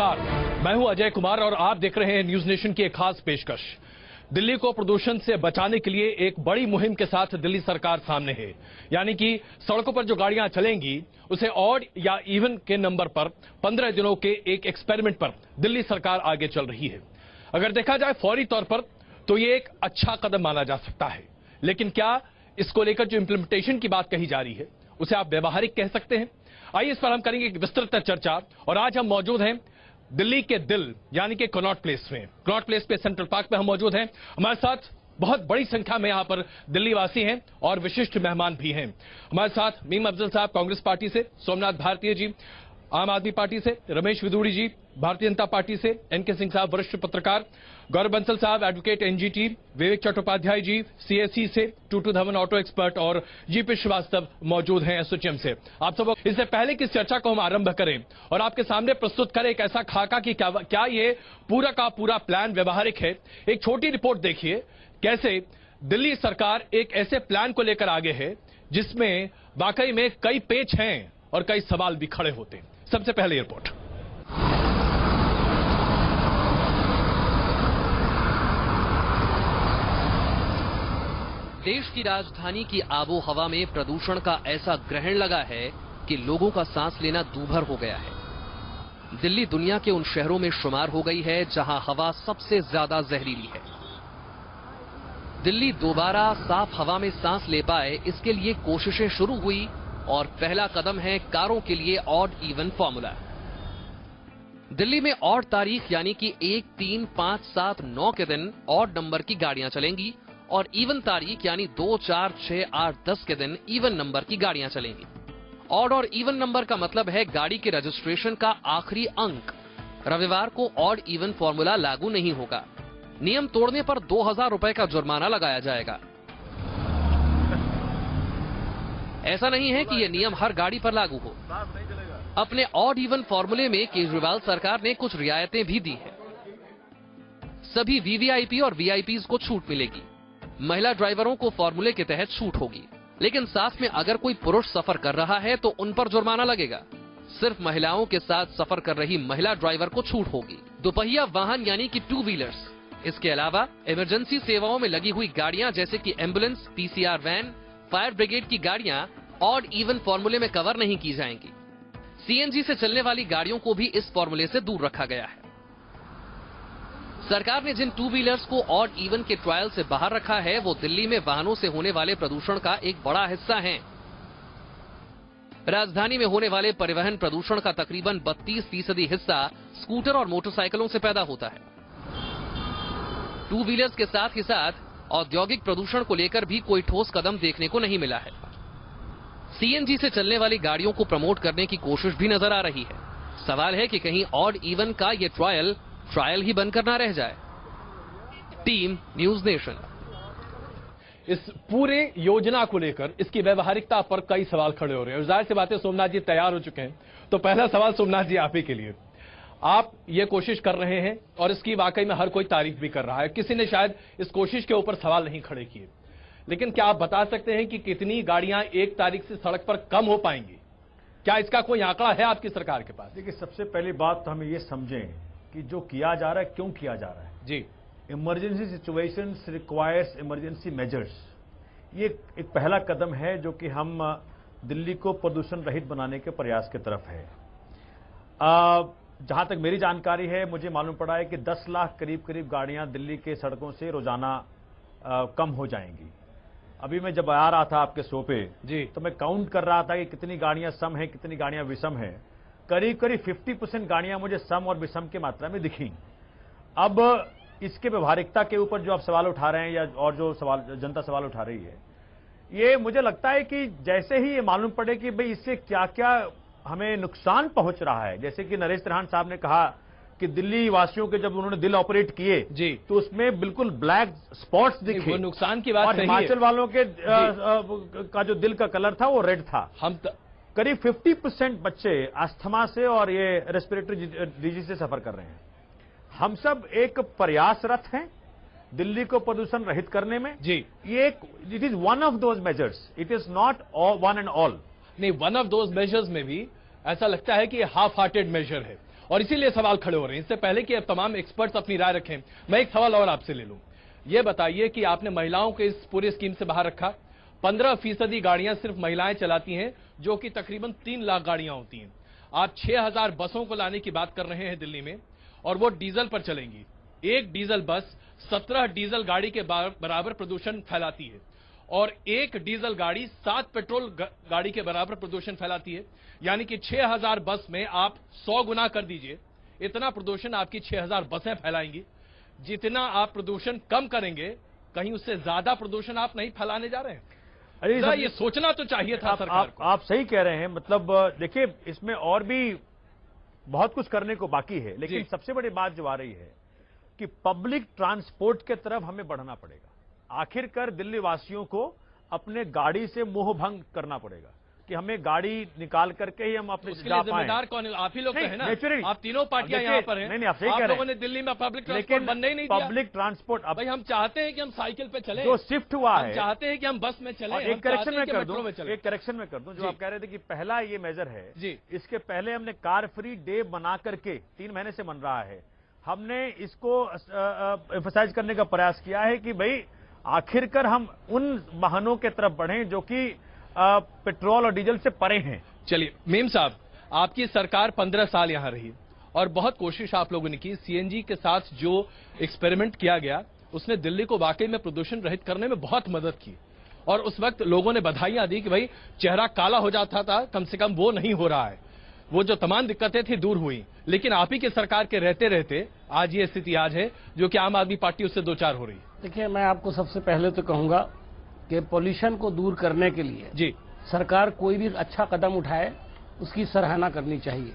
नमस्कार, मैं हूं अजय कुमार और आप देख रहे हैं न्यूज नेशन की एक खास पेशकश। दिल्ली को प्रदूषण से बचाने के लिए एक बड़ी मुहिम के साथ दिल्ली सरकार सामने है। यानी कि सड़कों पर जो गाड़ियां चलेंगी उसे ऑड या इवन के नंबर पर 15 दिनों के एक एक्सपेरिमेंट पर दिल्ली सरकार आगे चल रही है। अगर देखा जाए फौरी तौर पर तो ये एक अच्छा कदम माना जा सकता है, लेकिन क्या इसको लेकर जो इंप्लीमेंटेशन की बात कही जा रही है उसे आप व्यवहारिक कह सकते हैं? आइए इस पर हम करेंगे एक विस्तृत चर्चा। और आज हम मौजूद हैं दिल्ली के दिल यानी कि कनॉट प्लेस में। कनॉट प्लेस पे सेंट्रल पार्क में हम मौजूद हैं। हमारे साथ बहुत बड़ी संख्या में यहां पर दिल्ली वासी हैं और विशिष्ट मेहमान भी हैं। हमारे साथ मीम अफजल साहब कांग्रेस पार्टी से, सोमनाथ भारतीय जी आम आदमी पार्टी से, रमेश विदुड़ी जी भारतीय जनता पार्टी से, एनके सिंह साहब वरिष्ठ पत्रकार, गौरव बंसल साहब एडवोकेट एनजीटी, विवेक चट्टोपाध्याय जी सीएससी से, टूटू धवन ऑटो एक्सपर्ट और जीपी श्रीवास्तव मौजूद हैं एसोचैम से। आप सब इससे पहले कि इस चर्चा को हम आरंभ करें और आपके सामने प्रस्तुत करें एक ऐसा खाका कि क्या ये पूरा का पूरा प्लान व्यवहारिक है, एक छोटी रिपोर्ट देखिए कैसे दिल्ली सरकार एक ऐसे प्लान को लेकर आगे है जिसमें वाकई में कई पेच हैं और कई सवाल भी खड़े होते हैं। सबसे पहले रिपोर्ट। देश की राजधानी की आबो हवा में प्रदूषण का ऐसा ग्रहण लगा है कि लोगों का सांस लेना दूभर हो गया है। दिल्ली दुनिया के उन शहरों में शुमार हो गई है जहां हवा सबसे ज्यादा जहरीली है। दिल्ली दोबारा साफ हवा में सांस ले पाए इसके लिए कोशिशें शुरू हुई और पहला कदम है कारों के लिए ऑड इवन फॉर्मूला। दिल्ली में ऑड तारीख यानी कि 1, 3, 5, 7, 9 के दिन ऑड नंबर की गाड़ियां चलेंगी और इवन तारीख यानी 2, 4, 6, 8, 10 के दिन इवन नंबर की गाड़ियां चलेंगी। ऑड और इवन नंबर का मतलब है गाड़ी के रजिस्ट्रेशन का आखिरी अंक। रविवार को ऑड इवन फॉर्मूला लागू नहीं होगा। नियम तोड़ने पर 2000 रुपए का जुर्माना लगाया जाएगा। ऐसा नहीं है कि यह नियम हर गाड़ी पर लागू हो। अपने ऑड इवन फॉर्मूले में केजरीवाल सरकार ने कुछ रियायतें भी दी है। सभी वीवीआईपी और वीआईपीज को छूट मिलेगी। महिला ड्राइवरों को फॉर्मूले के तहत छूट होगी, लेकिन साथ में अगर कोई पुरुष सफर कर रहा है तो उन पर जुर्माना लगेगा। सिर्फ महिलाओं के साथ सफर कर रही महिला ड्राइवर को छूट होगी। दोपहिया वाहन यानी कि 2 व्हीलर्स, इसके अलावा इमरजेंसी सेवाओं में लगी हुई गाड़ियां जैसे कि ambulance, PCR van, fire brigade की गाड़ियां ऑड इवन फॉर्मूले में कवर नहीं की जाएंगी। सीएनजी से चलने वाली गाड़ियों को भी इस फॉर्मूले से दूर रखा गया है। सरकार ने जिन 2 व्हीलर्स को ऑड इवन के ट्रायल से बाहर रखा है वो दिल्ली में वाहनों से होने वाले प्रदूषण का एक बड़ा हिस्सा हैं। राजधानी में होने वाले परिवहन प्रदूषण का तकरीबन 32% हिस्सा स्कूटर और मोटरसाइकिलों से पैदा होता है। 2 व्हीलर्स के साथ ही साथ औद्योगिक प्रदूषण को लेकर भी कोई ठोस कदम देखने को नहीं मिला है। सीएनजी से चलने वाली गाड़ियों को प्रमोट करने की कोशिश भी नजर आ रही है। सवाल है कि कहीं ऑड इवन का ये ट्रायल ही बनकर ना रह जाए। Team news nation. इस पूरे योजना को लेकर इसकी व्यवहारिकता पर कई सवाल खड़े हो रहे हैं। जाहिर सी बात है सोमनाथ जी तैयार हो चुके हैं, तो पहला सवाल सोमनाथ जी आप ही के लिए। आप ये कोशिश कर रहे हैं और इसकी वाकई में हर कोई तारीफ भी कर रहा है। किसी ने शायद इस कोशिश के ऊपर सवाल नहीं खड़े किए, लेकिन क्या आप बता सकते हैं कि कितनी गाड़ियां 1 तारीख से सड़क पर कम हो पाएंगी? क्या इसका कोई आंकड़ा है आपकी सरकार के पास? देखिए, सबसे पहली बात तो हमें ये समझें कि जो किया जा रहा है क्यों किया जा रहा है। जी, emergency situations requires emergency measures, ये एक पहला कदम है जो कि हम दिल्ली को प्रदूषण रहित बनाने के प्रयास की तरफ है। जहां तक मेरी जानकारी है, मुझे मालूम पड़ा है कि 10 लाख करीब गाड़ियां दिल्ली के सड़कों से रोजाना कम हो जाएंगी। अभी मैं जब आ रहा था आपके शो पे जी, तो मैं काउंट कर रहा था कि कितनी गाड़ियां सम है, कितनी गाड़ियां विषम है। करीब 50% गाड़ियां मुझे सम और विषम की मात्रा में दिखी। अब इसके व्यवहारिकता के ऊपर जो आप सवाल उठा रहे हैं या और जो सवाल जनता सवाल उठा रही है, ये मुझे लगता है कि जैसे ही ये मालूम पड़े कि भाई इससे क्या क्या हमें नुकसान पहुंच रहा है। जैसे कि नरेश त्रिहान साहब ने कहा कि दिल्ली वासियों के जब उन्होंने दिल ऑपरेट किए जी, तो उसमें बिल्कुल ब्लैक स्पॉट्स दिखे। वो नुकसान की बात और सही हिमाचल है। वालों के का जो दिल का कलर था वो रेड था। करीब 50% बच्चे अस्थमा से और ये रेस्पिरेटरी डिजीज से सफर कर रहे हैं। हम सब एक प्रयासरत हैं दिल्ली को प्रदूषण रहित करने में। जी, ये it is one of those measures, it is not one and all. नहीं, वन ऑफ दोज मेजर्स में भी ऐसा लगता है कि हाफ हार्टेड मेजर है और इसीलिए सवाल खड़े हो रहे हैं। इससे पहले कि अब तमाम एक्सपर्ट्स अपनी राय रखें, मैं एक सवाल और आपसे ले लूं। यह बताइए कि आपने महिलाओं को इस पूरी स्कीम से बाहर रखा। 15% गाड़ियां सिर्फ महिलाएं चलाती हैं, जो कि तकरीबन 3 लाख गाड़ियां होती हैं। आप 6000 बसों को लाने की बात कर रहे हैं दिल्ली में, और वो डीजल पर चलेंगी। एक डीजल बस 17 डीजल गाड़ी के बराबर प्रदूषण फैलाती है, और एक डीजल गाड़ी 7 पेट्रोल गाड़ी के बराबर प्रदूषण फैलाती है। यानी कि 6000 बस में आप 100 गुना कर दीजिए, इतना प्रदूषण आपकी 6000 बसें फैलाएंगी। जितना आप प्रदूषण कम करेंगे, कहीं उससे ज्यादा प्रदूषण आप नहीं फैलाने जा रहे हैं? अरे ये सोचना तो चाहिए था सरकार को। आप सही कह रहे हैं। मतलब देखिए, इसमें और भी बहुत कुछ करने को बाकी है, लेकिन सबसे बड़ी बात जो आ रही है कि पब्लिक ट्रांसपोर्ट के तरफ हमें बढ़ना पड़ेगा। आखिरकार दिल्ली वासियों को अपने गाड़ी से मोह भंग करना पड़ेगा कि हमें गाड़ी निकाल करके ही हम अपने उसके लिए जिम्मेदार कौन है? आप ही लोग तो है ना। आप तीनों पार्टियां यहाँ पर हैं। नहीं, आप सही कह रहे हैं। लोगों ने दिल्ली में पब्लिक ट्रांसपोर्ट बनने ही नहीं दिया। पब्लिक ट्रांसपोर्ट भाई, हम चाहते हैं कि हम साइकिल पे चले, जो शिफ्ट हुआ है। हम चाहते हैं कि हम बस में चले। एक करेक्शन में कर दूं, जो आप कह रहे थे कि पहला ये मेजर है जी। इसके पहले हमने कार फ्री डे बना करके 3 महीने से बन रहा है, हमने इसको एम्फसाइज करने का प्रयास किया है कि भाई आखिरकार हम उन वाहनों के तरफ बढ़ें जो कि पेट्रोल और डीजल से परे हैं। चलिए मेम साहब, आपकी सरकार 15 साल यहां रही और बहुत कोशिश आप लोगों ने की। सीएनजी के साथ जो एक्सपेरिमेंट किया गया, उसने दिल्ली को वाकई में प्रदूषण रहित करने में बहुत मदद की, और उस वक्त लोगों ने बधाइयां दी कि भाई चेहरा काला हो जाता था, कम से कम वो नहीं हो रहा है। वो जो तमाम दिक्कतें थी दूर हुई। लेकिन आप ही के सरकार के रहते रहते आज ये स्थिति आज है, जो कि आम आदमी पार्टी उससे दो चार हो रही है। देखिए, मैं आपको सबसे पहले तो कहूंगा कि पॉल्यूशन को दूर करने के लिए जी सरकार कोई भी अच्छा कदम उठाए, उसकी सराहना करनी चाहिए।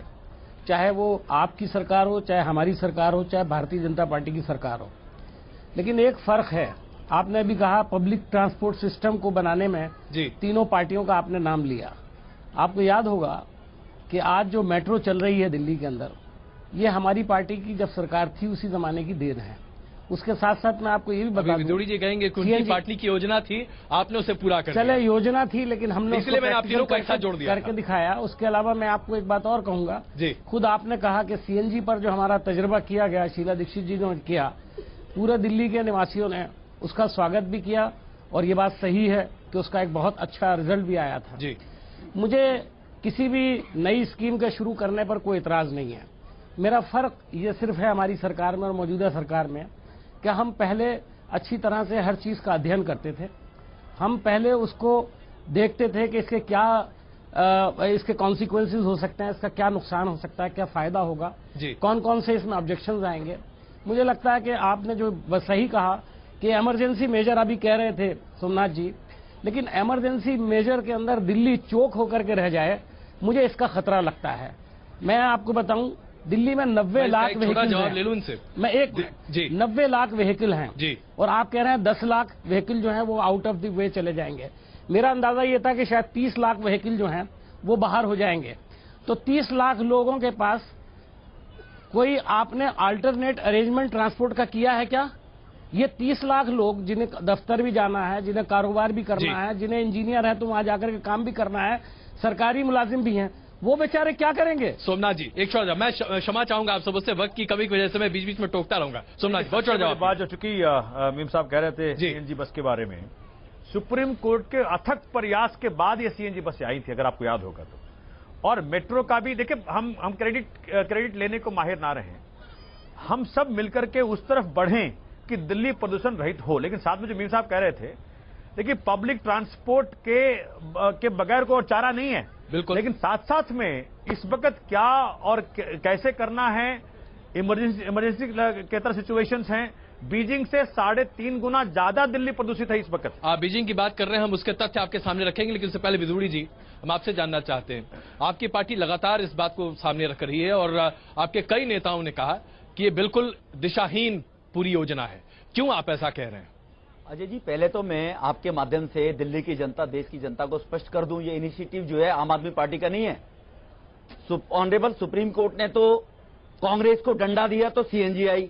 चाहे वो आपकी सरकार हो, चाहे हमारी सरकार हो, चाहे भारतीय जनता पार्टी की सरकार हो। लेकिन एक फर्क है, आपने अभी कहा पब्लिक ट्रांसपोर्ट सिस्टम को बनाने में जी तीनों पार्टियों का आपने नाम लिया। आपको याद होगा कि आज जो मेट्रो चल रही है दिल्ली के अंदर, ये हमारी पार्टी की जब सरकार थी उसी जमाने की देन है। उसके साथ साथ मैं आपको ये भी बता दूं, विदुड़ी जी कहेंगे कि उनकी पार्टी की योजना थी, आपने उसे पूरा कर चले योजना थी, लेकिन हमने इसलिए मैंने आप तीनों को एक साथ जोड़ दिया करके दिखाया। उसके अलावा मैं आपको एक बात और कहूंगा जी। खुद आपने कहा कि सीएनजी पर जो हमारा तजुर्बा किया गया, शीला दीक्षित जी ने किया, पूरे दिल्ली के निवासियों ने उसका स्वागत भी किया, और ये बात सही है कि उसका एक बहुत अच्छा रिजल्ट भी आया था जी। मुझे किसी भी नई स्कीम के शुरू करने पर कोई इतराज नहीं है। मेरा फर्क ये सिर्फ है हमारी सरकार में और मौजूदा सरकार में कि हम पहले अच्छी तरह से हर चीज का अध्ययन करते थे। हम पहले उसको देखते थे कि इसके क्या इसके कॉन्सिक्वेंसेस हो सकते हैं, इसका क्या नुकसान हो सकता है, क्या फायदा होगा, कौन कौन से इसमें ऑब्जेक्शंस आएंगे। मुझे लगता है कि आपने जो सही कहा कि इमरजेंसी मेजर अभी कह रहे थे सोमनाथ जी, लेकिन इमरजेंसी मेजर के अंदर दिल्ली चौक होकर के रह जाए, मुझे इसका खतरा लगता है। मैं आपको बताऊं, दिल्ली में 90 लाख व्हीकल ले लूं इनसे। मैं एक जी 90 लाख व्हीकल हैं जी, और आप कह रहे हैं 10 लाख व्हीकल जो हैं वो आउट ऑफ द वे चले जाएंगे। मेरा अंदाजा ये था कि शायद 30 लाख व्हीकल जो हैं वो बाहर हो जाएंगे। तो 30 लाख लोगों के पास कोई आपने अल्टरनेट अरेंजमेंट ट्रांसपोर्ट का किया है क्या? ये 30 लाख लोग जिन्हें दफ्तर भी जाना है, जिन्हें कारोबार भी करना है, जिन्हें इंजीनियर है तो वहां जाकर के काम भी करना है, सरकारी मुलाजिम भी हैं, वो बेचारे क्या करेंगे? सोमनाथ जी एक छोड़ जाओ, मैं क्षमा चाहूंगा आप सबसे, वक्त की कमी की वजह से मैं बीच बीच में टोकता रहूंगा। सोमनाथ जी बहुत छोड़ जाओ। बात जो चुकी मीम साहब कह रहे थे सीएनजी बस के बारे में, सुप्रीम कोर्ट के अथक प्रयास के बाद ये सीएनजी बस आई थी, अगर आपको याद होगा तो। और मेट्रो का भी देखिए, हम क्रेडिट लेने को माहिर ना रहे, हम सब मिलकर के उस तरफ बढ़ें कि दिल्ली प्रदूषण रहित हो। लेकिन साथ में जो मीम साहब कह रहे थे, देखिए पब्लिक ट्रांसपोर्ट के बगैर को और चारा नहीं है, बिल्कुल। लेकिन साथ साथ में इस वक्त क्या और कैसे करना है, इमरजेंसी के तरह सिचुएशंस हैं। बीजिंग से 3.5 गुना ज्यादा दिल्ली प्रदूषित है इस वक्त। आप बीजिंग की बात कर रहे हैं, हम उसके तथ्य आपके सामने रखेंगे, लेकिन उससे पहले विदुड़ी जी हम आपसे जानना चाहते हैं, आपकी पार्टी लगातार इस बात को सामने रख रही है और आपके कई नेताओं ने कहा कि ये बिल्कुल दिशाहीन पूरी योजना है, क्यों आप ऐसा कह रहे हैं? अजय जी, पहले तो मैं आपके माध्यम से दिल्ली की जनता, देश की जनता को स्पष्ट कर दूं, ये इनिशिएटिव जो है आम आदमी पार्टी का नहीं है। ऑनरेबल सुप्रीम कोर्ट ने तो कांग्रेस को डंडा दिया तो सीएनजी आई।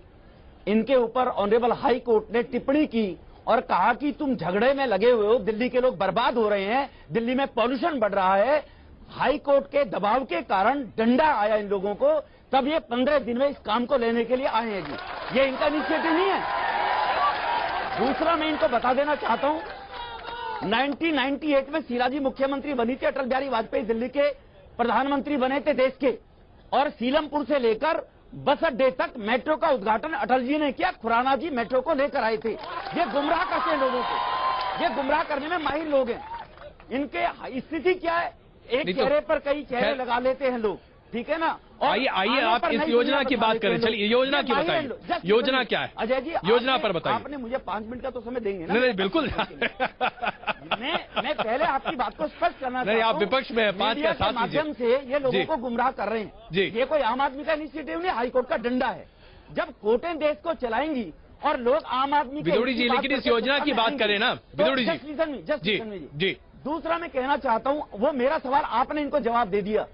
इनके ऊपर ऑनरेबल हाई कोर्ट ने टिप्पणी की और कहा कि तुम झगड़े में लगे हुए हो, दिल्ली के लोग बर्बाद हो रहे हैं, दिल्ली में पॉल्यूशन बढ़ रहा है। हाई कोर्ट के दबाव के कारण डंडा आया इन लोगों को, तब ये 15 दिन में इस काम को लेने के लिए आए हैं जी। ये इनका इनिशिएटिव नहीं है। दूसरा मैं इनको बता देना चाहता हूं, 1998 में शीला जी मुख्यमंत्री बनी थी, अटल बिहारी वाजपेयी दिल्ली के प्रधानमंत्री बने थे देश के, और सीलमपुर से लेकर बस अड्डे तक मेट्रो का उद्घाटन अटल जी ने किया। खुराना जी मेट्रो को लेकर आए थे। ये गुमराह करते हैं लोगों को, ये गुमराह करने में माहिर लोग हैं। इनके स्थिति क्या है, एक चेहरे पर कई चेहरे लगा लेते हैं लोग, ठीक है ना। आइए आप इस योजना की बात करें। चलिए योजना की बताइए, योजना क्या है अजय जी? योजना पर बताइए। आपने मुझे 5 मिनट का तो समय देंगे ना? नहीं बिल्कुल। मैं पहले आपकी बात को स्पष्ट करना चाहता हूं। आप विपक्ष में 5 का साथ माध्यम से ये लोगों को गुमराह कर रहे हैं जी। ये कोई आम आदमी का इनिशिएटिव नहीं, हाईकोर्ट का डंडा है। जब कोर्टें देश को चलाएंगी और लोग आम आदमी बिदोड़ी जी, लेकिन इस योजना की बात करें ना बिदोड़ी जी। जी, दूसरा मैं कहना चाहता हूं, वो मेरा सवाल आपने इनको जवाब दे दिया।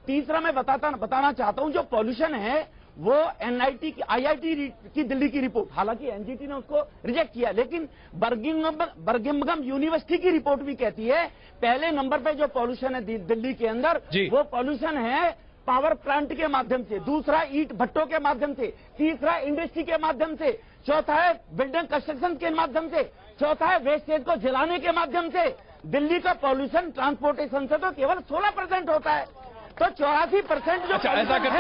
तीसरा मैं बताना चाहता हूं, जो पॉल्यूशन है वो एनआईटी की, आईआईटी की दिल्ली की रिपोर्ट, हालांकि एनजीटी ने उसको रिजेक्ट किया, लेकिन बर्मिंघम यूनिवर्सिटी की रिपोर्ट भी कहती है पहले नंबर पे जो पॉल्यूशन है दिल्ली के अंदर, वो पॉल्यूशन है पावर प्लांट के माध्यम से, दूसरा ईंट भट्टों के माध्यम से, तीसरा इंडस्ट्री के माध्यम से, चौथा है बिल्डिंग कंस्ट्रक्शन के माध्यम से, चौथा है वेस्टेज को जलाने के माध्यम से। दिल्ली का पॉल्यूशन ट्रांसपोर्टेशन से तो केवल 16% होता है, तो 84% जो ऐसा करते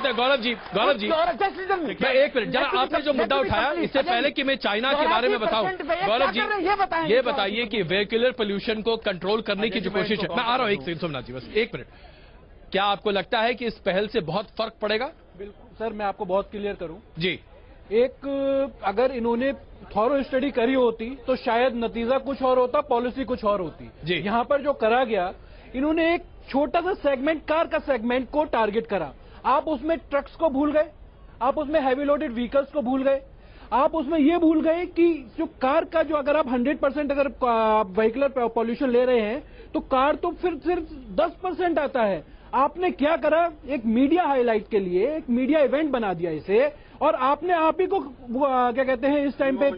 हैं गौरव जी मैं एक मिनट जरा, आपने जो मुद्दा उठाया इससे पहले कि मैं चाइना के बारे में बताऊं, गौरव जी ये बताइए कि वेहिकुलर पोल्यूशन को कंट्रोल करने की जो कोशिश है, मैं आ रहा हूं एक सेकंड सोमनाथ जी, बस एक मिनट, क्या आपको लगता है कि इस पहल से बहुत फर्क पड़ेगा? बिल्कुल सर, मैं आपको बहुत क्लियर करूं जी। एक अगर इन्होंने थॉरो स्टडी करी होती तो शायद नतीजा कुछ और होता, पॉलिसी कुछ और होती जी। यहाँ पर जो करा गया, इन्होंने एक छोटा सा सेगमेंट, कार का सेगमेंट को टारगेट करा। आप उसमें ट्रक्स को भूल गए, आप उसमें हैवी लोडेड व्हीकल्स को भूल गए, आप उसमें ये भूल गए कि जो कार का जो अगर आप 100% अगर व्हीकुलर पॉल्यूशन ले रहे हैं तो कार तो फिर सिर्फ 10% आता है। आपने क्या करा, एक मीडिया हाईलाइट के लिए एक मीडिया इवेंट बना दिया इसे, और आपने आप ही को क्या कहते हैं इस टाइम पे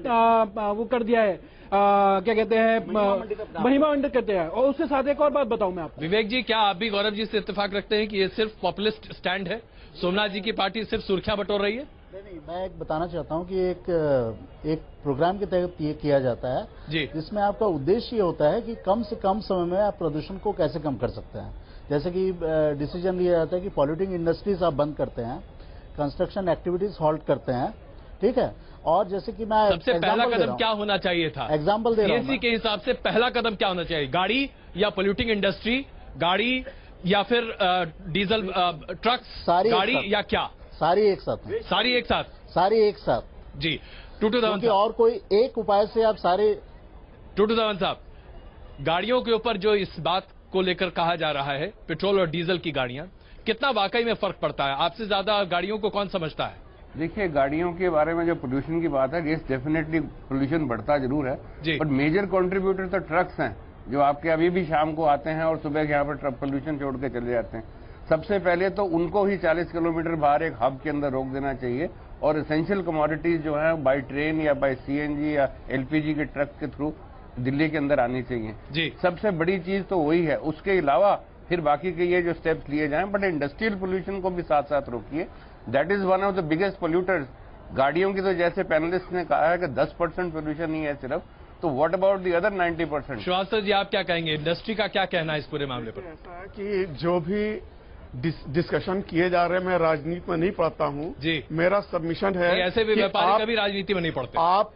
वो कर दिया है, क्या कहते हैं महिमा मंडित करते हैं। और उसके साथ एक और बात बताऊं मैं आपको, विवेक जी, क्या आप भी गौरव जी से इत्तेफाक रखते हैं कि ये सिर्फ पॉपुलिस्ट स्टैंड है, सोमनाथ जी की पार्टी सिर्फ सुर्खियां बटोर रही है? नहीं, मैं एक बताना चाहता हूं कि एक प्रोग्राम के तहत ये किया जाता है जी, जिसमें आपका उद्देश्य ये होता है कि कम से कम समय में आप प्रदूषण को कैसे कम कर सकते हैं। जैसे कि डिसीजन लिया जाता है कि पॉल्यूटिंग इंडस्ट्रीज आप बंद करते हैं, कंस्ट्रक्शन एक्टिविटीज हॉल्ट करते हैं, ठीक है। और जैसे कि मैं सबसे पहला कदम क्या होना चाहिए था? एग्जाम्पल दे रहा हूं, सीएनजी के हिसाब से पहला कदम क्या होना चाहिए? गाड़ी या पॉल्यूटिंग इंडस्ट्री, गाड़ी या फिर डीजल ट्रक्स, गाड़ी या क्या? सारी एक साथ में, सारी एक साथ जी। टूटू धवन साहब, और कोई एक उपाय से आप सारे, टूटू धवन साहब, गाड़ियों के ऊपर जो इस बात को लेकर कहा जा रहा है, पेट्रोल और डीजल की गाड़ियां, कितना वाकई में फर्क पड़ता है? आपसे ज्यादा गाड़ियों को कौन समझता है? देखिए, गाड़ियों के बारे में जो पोल्यूशन की बात है, यस डेफिनेटली पोल्यूशन बढ़ता जरूर है, बट मेजर कंट्रीब्यूटर तो ट्रक्स हैं, जो आपके अभी भी शाम को आते हैं और सुबह के यहाँ पर ट्रक पोल्यूशन छोड़ के चले जाते हैं। सबसे पहले तो उनको ही 40 किलोमीटर बाहर एक हब के अंदर रोक देना चाहिए, और एसेंशियल कमोडिटीज जो है बाय ट्रेन या बाय सीएनजी या एलपीजी के ट्रक के थ्रू दिल्ली के अंदर आनी चाहिए जी। सबसे बड़ी चीज तो वही है। उसके अलावा फिर बाकी के ये जो स्टेप्स लिए जाएं, बट इंडस्ट्रियल पोल्यूशन को भी साथ साथ रोकिए। That is one of the biggest polluters. गाड़ियों की तो जैसे पैनलिस्ट ने कहा है कि 10% पोल्यूशन ही है सिर्फ, तो what about the other 90%? Shrivastava ji, आप क्या कहेंगे? इंडस्ट्री का क्या कहना है इस पूरे मामले पर? ऐसा है कि जो भी डिस्कशन किए जा रहे हैं, मैं राजनीति में नहीं पढ़ता हूं जी। मेरा सबमिशन है, ऐसे भी व्यापारी कभी राजनीति में नहीं पढ़ते। आप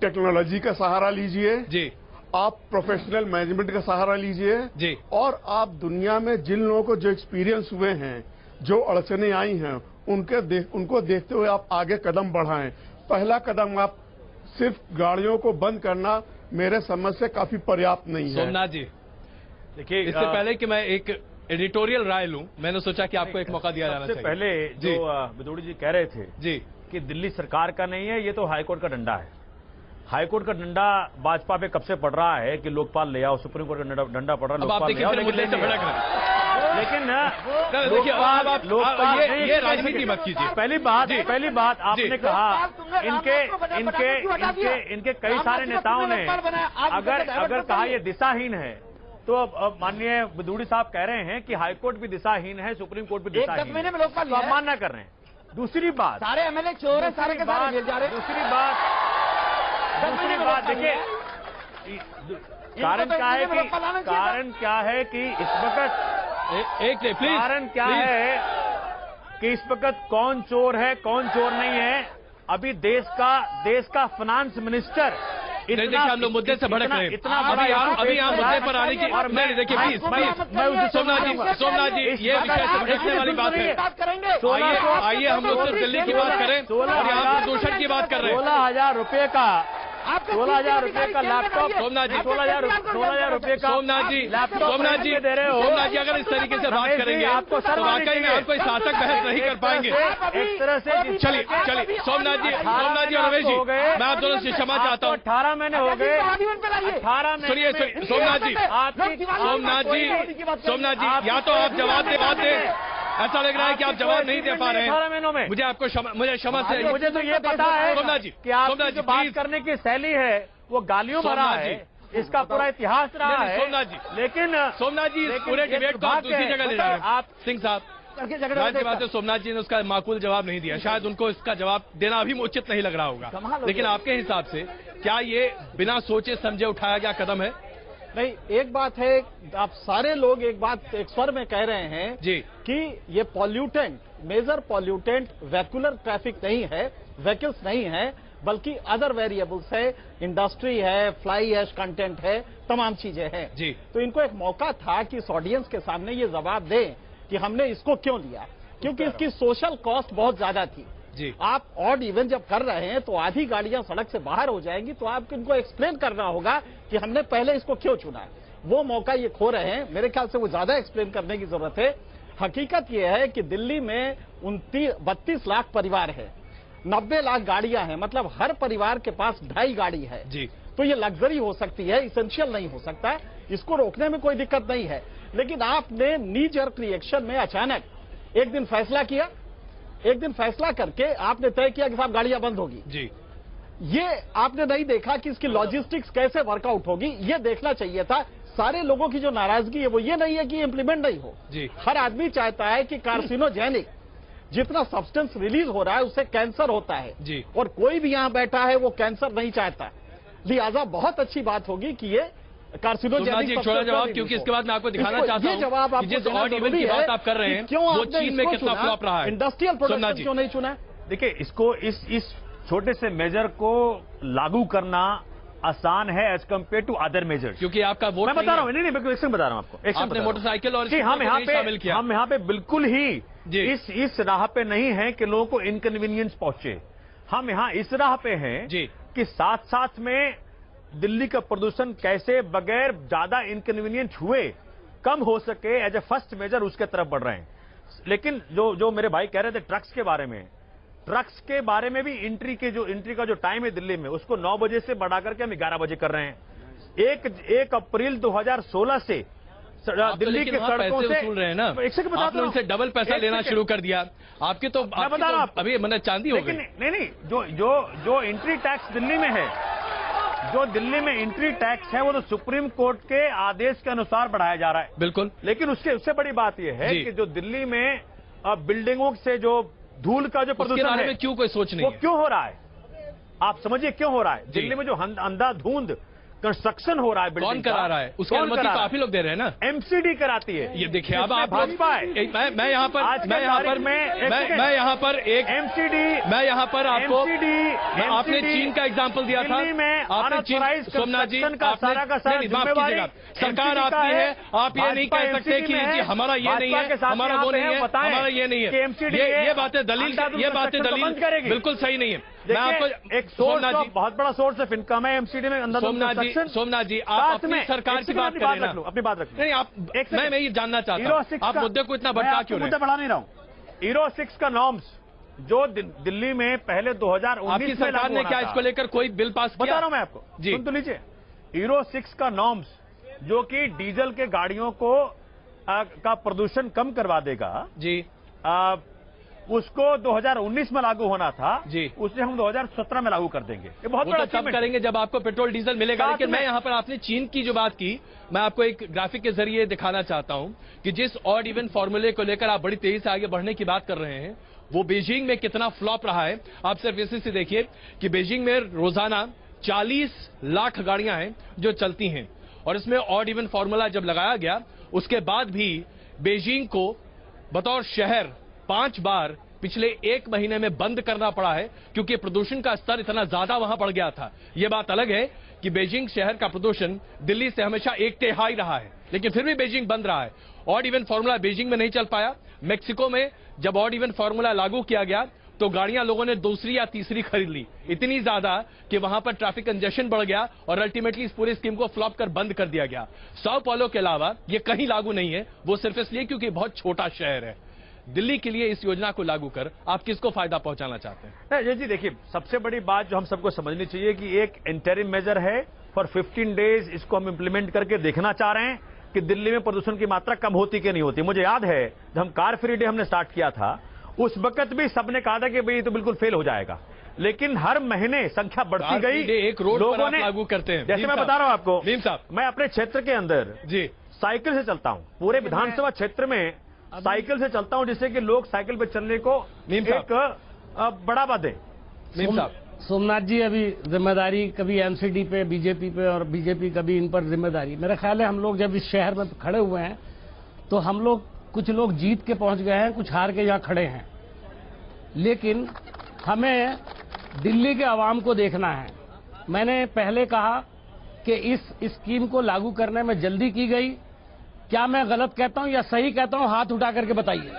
टेक्नोलॉजी का सहारा लीजिए जी, आप प्रोफेशनल मैनेजमेंट का सहारा लीजिए जी, और आप दुनिया में जिन लोगों को जो एक्सपीरियंस हुए हैं, जो अड़चने आई हैं, उनको देखते हुए आप आगे कदम बढ़ाएं। पहला कदम आप सिर्फ गाड़ियों को बंद करना मेरे समझ से काफी पर्याप्त नहीं है। सोमनाथ जी, देखिए, इससे पहले कि मैं एक एडिटोरियल राय लूं, मैंने सोचा कि आपको एक मौका दिया जाना चाहिए। पहले जो बिदोड़ी जी कह रहे थे जी कि दिल्ली सरकार का नहीं है, ये तो हाईकोर्ट का डंडा है। हाईकोर्ट का डंडा भाजपा पे कब से पड़ रहा है कि लोकपाल ले आओ, सुप्रीम कोर्ट का डंडा पड़ रहा है लोकपाल ले आओ, लेकिन देखिए, ये राजनीति मत कीजिए। पहली बात आपने कहा इनके कई सारे नेताओं ने अगर कहा ये दिशाहीन है, तो अब माननीय विदुड़ी साहब कह रहे हैं कि हाईकोर्ट भी दिशाहीन है, सुप्रीम कोर्ट भी दिशाहीन है। 10 महीने में लोकपाल तो आप मानना कर रहे हैं। दूसरी बात, सारे एमएलए चोर है, सारे के सारे जेल जा रहे हैं। दूसरी बात देखिए, कारण क्या है कि इस वक्त कारण क्या है कि इस वक्त कौन चोर है कौन चोर नहीं है। अभी देश का फाइनेंस मिनिस्टर देखिए हम लोग मुद्दे से भड़क रहे हैं। इतना अभी आप मुद्दे पर आने की नहीं, देखिए प्लीज सोमनाथ जी ये विषय से भड़कने वाली बात है। आइए हम लोग सिर्फ दिल्ली की बात करें और यहाँ प्रदूषण की बात कर रहे हैं। 16,000 रुपए का 16,000 रुपए का लैपटॉप सोमनाथ जी 16,000 रुपए का सोमनाथ जी दे रहे हो। सोमनाथ जी अगर इस तरीके से बात करेंगे आपको तो वाकई में हम कोई सार्थक बहस नहीं कर पाएंगे। एक तरह से चलिए सोमनाथ जी और रमेश जी, मैं आप दोनों से क्षमा चाहता हूँ। 18 महीने हो गए, 18 महीने। सुनिए सोमनाथ जी या तो आप जवाब दे बात दें, ऐसा लग रहा है कि आप जवाब नहीं दे पा रहे हैं। 18 महीनों में मुझे क्षमा से मुझे तो ये पता है सोमनाथ जी कि आपकी जो बात करने की शैली है वो गालियों भरा है, इसका पूरा इतिहास रहा है। सोमनाथ जी सोमनाथ जी इस पूरे डिबेट को आप दूसरी जगह ले जा रहे हैं। आप सिंह साहब जाहिर सी बात है सोमनाथ जी ने उसका माकूल जवाब नहीं दिया, शायद उनको इसका जवाब देना अभी उचित नहीं लग रहा होगा, लेकिन आपके हिसाब से क्या ये बिना सोचे समझे उठाया गया कदम है? नहीं, एक बात है, आप सारे लोग एक स्वर में कह रहे हैं जी कि ये pollutant, major pollutant vehicular traffic नहीं है, व्हीकल्स नहीं है, बल्कि अदर वेरिएबल्स है, इंडस्ट्री है, फ्लाई ऐश कंटेंट है, तमाम चीजें हैं जी। तो इनको एक मौका था कि इस ऑडियंस के सामने ये जवाब दें कि हमने इसको क्यों लिया, क्योंकि इसकी सोशल कॉस्ट बहुत ज्यादा थी जी। आप ऑड इवन जब कर रहे हैं तो आधी गाड़ियां सड़क से बाहर हो जाएंगी, तो आपको इनको एक्सप्लेन करना होगा कि हमने पहले इसको क्यों चुना। वो मौका ये खो रहे हैं, मेरे ख्याल से वो ज्यादा एक्सप्लेन करने की जरूरत है। हकीकत ये है कि दिल्ली में 32 लाख परिवार है, 90 लाख गाड़ियां हैं, मतलब हर परिवार के पास 2.5 गाड़ी है जी। तो ये लग्जरी हो सकती है, इसेंशियल नहीं हो सकता है, इसको रोकने में कोई दिक्कत नहीं है। लेकिन आपने नी जर्क रिएक्शन में अचानक एक दिन फैसला करके आपने तय किया कि साहब गाड़ियां बंद होगी जी। ये आपने नहीं देखा कि इसकी लॉजिस्टिक्स कैसे वर्कआउट होगी, ये देखना चाहिए था। सारे लोगों की जो नाराजगी है वो ये नहीं है कि इंप्लीमेंट नहीं हो जी। हर आदमी चाहता है कि कार्सिनोजेनिक जितना सब्सटेंस रिलीज हो रहा है उससे कैंसर होता है जी। और कोई भी यहां बैठा है वो कैंसर नहीं चाहता, लिहाजा बहुत अच्छी बात होगी कि ये कार्सिनोजेनिक। छोटा जवाब, क्योंकि इसके बाद मैं आपको दिखाना चाहता हूं जवाब कि जिस ऑड इवन की बात आप कर रहे हैं वो चीन में कितना फ्लॉप रहा है, इंडस्ट्रियल प्रोडक्शन क्यों नहीं चुना। देखिए इसको इस छोटे से मेजर को लागू करना आसान है as compare to other measures, क्योंकि आपका वोट मैं बता रहा हूं, नहीं एक सेकंड बता रहा हूं आपको। आपने मोटरसाइकिल और हम यहाँ पे बिल्कुल ही इस राह पे नहीं है कि लोगों को इनकन्वीनियंस पहुंचे। हम यहाँ इस राह पे हैं कि साथ साथ में दिल्ली का प्रदूषण कैसे बगैर ज्यादा इनकन्वीनियंट हुए कम हो सके, एज ए फर्स्ट मेजर उसके तरफ बढ़ रहे हैं। लेकिन जो मेरे भाई कह रहे थे ट्रक्स के बारे में भी एंट्री का जो टाइम है दिल्ली में उसको 9 बजे से बढ़ा करके हम 11 बजे कर रहे हैं। 1 अप्रैल 2016 से दिल्ली के सड़कों से वसूल रहे हैं ना, आपने उनसे डबल पैसा लेना शुरू कर दिया। आपके तो मैं बता रहा हूं अभी मैंने चांदी हो गई। नहीं जो एंट्री टैक्स दिल्ली में है, जो दिल्ली में एंट्री टैक्स है वो तो सुप्रीम कोर्ट के आदेश के अनुसार बढ़ाया जा रहा है, बिल्कुल। लेकिन उससे बड़ी बात यह है कि जो दिल्ली में बिल्डिंगों से जो धूल का जो प्रदूषण है, क्यों कोई सोच नहीं, वो क्यों हो रहा है? आप समझिए क्यों हो रहा है। दिल्ली में जो अंधाधुंध कंस्ट्रक्शन हो रहा है, कौन करा रहा है? उसकी अनुमति तो आप ही लोग दे रहे हैं ना, एमसीडी कराती है। ये देखिए अब आप भाजपा है। मैं यहाँ पर आपको आपने चीन का एग्जाम्पल दिया था, आपने चीन, सोमनाथ जी सरकार आपकी है, आप ये नहीं कह सकते कि हमारा ये नहीं है, हमारा वो नहीं है, हमारा ये नहीं है। ये बातें दलील बिल्कुल सही नहीं है। मैं आपको एक बहुत बड़ा सोर्स ऑफ इनकम है एमसीडी में अंदर। सोमनाथ जी आप अपनी सरकार की बात करें ना, अपनी बात रख नहीं आप मैं ये जानना चाहता हूँ आप मुद्दे को इतना बढ़ा क्यों रहे? मुद्दे बढ़ा नहीं रहा हूँ। यूरो 6 का नॉर्म्स जो दिल्ली में पहले 2019 आपकी सरकार ने क्या इसको लेकर कोई बिल पास किया? बता रहा हूं मैं आपको, सुन तो लीजिए। यूरो 6 का नॉर्म्स जो कि डीजल के गाड़ियों को का प्रदूषण कम करवा देगा जी, उसको 2019 में लागू होना था जी, उसे हम 2017 में लागू कर देंगे। ये बहुत बड़ा तब करेंगे जब आपको पेट्रोल डीजल मिलेगा। लेकिन मैं यहाँ पर आपने चीन की जो बात की, मैं आपको एक ग्राफिक के जरिए दिखाना चाहता हूं कि जिस ऑड इवन फॉर्मूले को लेकर आप बड़ी तेजी से आगे बढ़ने की बात कर रहे हैं, वो बीजिंग में कितना फ्लॉप रहा है। आप सिर्फ इसी से देखिए कि बीजिंग में रोजाना 40 लाख गाड़ियां हैं जो चलती हैं, और इसमें ऑड इवन फॉर्मूला जब लगाया गया उसके बाद भी बीजिंग को बतौर शहर 5 बार पिछले 1 महीने में बंद करना पड़ा है, क्योंकि प्रदूषण का स्तर इतना ज्यादा वहां बढ़ गया था। यह बात अलग है कि बीजिंग शहर का प्रदूषण दिल्ली से हमेशा 1 तिहाई रहा है, लेकिन फिर भी बीजिंग बंद रहा है। ऑड इवन फॉर्मूला बीजिंग में नहीं चल पाया। मैक्सिको में जब ऑड इवन फॉर्मूला लागू किया गया तो गाड़ियां लोगों ने दूसरी या तीसरी खरीद ली, इतनी ज्यादा कि वहां पर ट्रैफिक कंजेशन बढ़ गया और अल्टीमेटली इस पूरी स्कीम को फ्लॉप कर बंद कर दिया गया। साओ पाउलो के अलावा ये कहीं लागू नहीं है, वो सिर्फ इसलिए क्योंकि बहुत छोटा शहर है। दिल्ली के लिए इस योजना को लागू कर आप किसको फायदा पहुंचाना चाहते हैं? अजय जी देखिए, सबसे बड़ी बात जो हम सबको समझनी चाहिए कि एक इंटरिम मेजर है फॉर 15 डेज, इसको हम इंप्लीमेंट करके देखना चाह रहे हैं कि दिल्ली में प्रदूषण की मात्रा कम होती कि नहीं होती। मुझे याद है जब हम कार फ्री डे हमने स्टार्ट किया था, उस वक्त भी सबने कहा था कि भाई तो बिल्कुल फेल हो जाएगा, लेकिन हर महीने संख्या बढ़ती गई। एक रोड लोगों ने लागू करते हैं। जैसे मैं बता रहा हूं आपको, नीम साहब, मैं अपने क्षेत्र के अंदर जी साइकिल से चलता हूं, पूरे विधानसभा क्षेत्र में साइकिल से चलता हूं, जिससे कि लोग साइकिल पे चलने को एक बढ़ावा दें। नीम साहब, सोमनाथ जी, अभी जिम्मेदारी कभी एमसीडी पे, बीजेपी पे, और बीजेपी कभी इन पर जिम्मेदारी। मेरा ख्याल है हम लोग जब इस शहर में खड़े हुए हैं तो हम लोग, कुछ लोग जीत के पहुंच गए हैं, कुछ हार के यहाँ खड़े हैं, लेकिन हमें दिल्ली के आवाम को देखना है। मैंने पहले कहा कि इस स्कीम को लागू करने में जल्दी की गई। क्या मैं गलत कहता हूं या सही कहता हूं? हाथ उठा करके बताइए।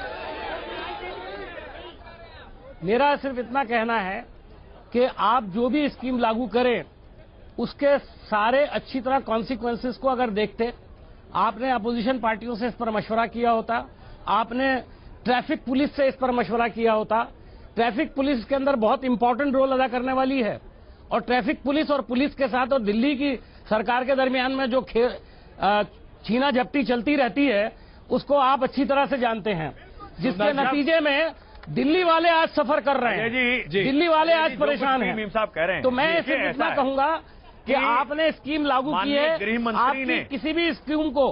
मेरा सिर्फ इतना कहना है कि आप जो भी स्कीम लागू करें उसके सारे अच्छी तरह कॉन्सिक्वेंसेस को अगर देखते, आपने अपोजिशन पार्टियों से इस पर मशवरा किया होता, आपने ट्रैफिक पुलिस से इस पर मशवरा किया होता। ट्रैफिक पुलिस के अंदर बहुत इंपॉर्टेंट रोल अदा करने वाली है, और ट्रैफिक पुलिस और पुलिस के साथ और दिल्ली की सरकार के दरमियान में जो छीना झपटी चलती रहती है उसको आप अच्छी तरह से जानते हैं, जिसके नतीजे में दिल्ली वाले आज सफर कर रहे हैं। दिल्ली वाले आज परेशान हैं। मीम साहब कह रहे हैं, तो मैं सिर्फ इतना कहूंगा कि आपने स्कीम लागू की है, आपकी किसी भी स्कीम को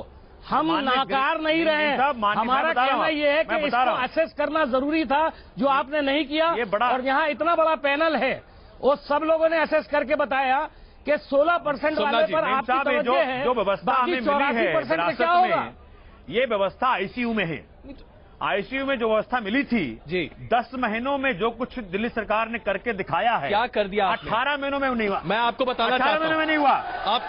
हम नाकार नहीं रहे हैं। हमारा कहना यह है कि इसको असेस करना जरूरी था, जो आपने नहीं किया। और यहाँ इतना बड़ा पैनल है, वो सब लोगों ने असेस करके बताया कि 16% वाले पर आपकी तवज्जो है, जो व्यवस्था हमें मिली है 84% में, ये व्यवस्था आईसीयू में है। आईसीयू में जो व्यवस्था मिली थी जी, 10 महीनों में जो कुछ दिल्ली सरकार ने करके दिखाया है, क्या कर दिया? 18 महीनों में नहीं हुआ। मैं आपको बताना चाहता हूं, 18 महीनों में नहीं हुआ। आप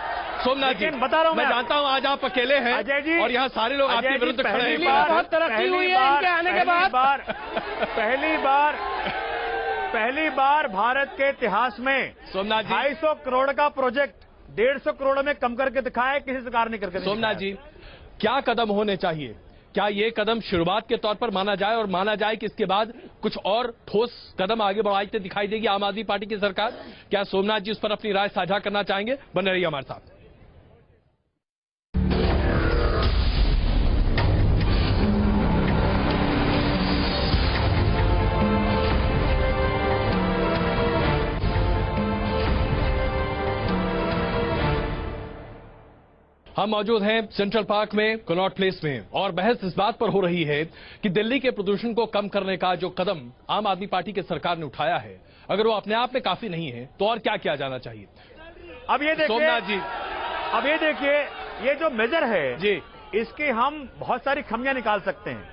सोमनाथ जी, बता रहा हूं, मैं जानता हूं आज आप अकेले हैं अजय जी, और यहाँ सारे लोग आपके विरुद्ध खड़े हैं। बहुत तरक्की हुई है इनके आने के बाद। पहली बार भारत के इतिहास में सोमनाथ जी 250 करोड़ का प्रोजेक्ट 150 करोड़ में कम करके दिखाया, किसी सरकार ने करके। सोमनाथ जी, क्या कदम होने चाहिए? क्या ये कदम शुरुआत के तौर पर माना जाए और माना जाए कि इसके बाद कुछ और ठोस कदम आगे बढ़ाते दिखाई देगी आम आदमी पार्टी की सरकार? क्या सोमनाथ जी उस पर अपनी राय साझा करना चाहेंगे? बने रहिए हमारे साथ। हम मौजूद हैं सेंट्रल पार्क में, कनॉट प्लेस में, और बहस इस बात पर हो रही है कि दिल्ली के प्रदूषण को कम करने का जो कदम आम आदमी पार्टी की सरकार ने उठाया है, अगर वो अपने आप में काफी नहीं है तो और क्या किया जाना चाहिए? अब ये देखिए सोमनाथ जी, अब ये देखिए, ये जो मेजर है जी, इसके हम बहुत सारी खामियां निकाल सकते हैं,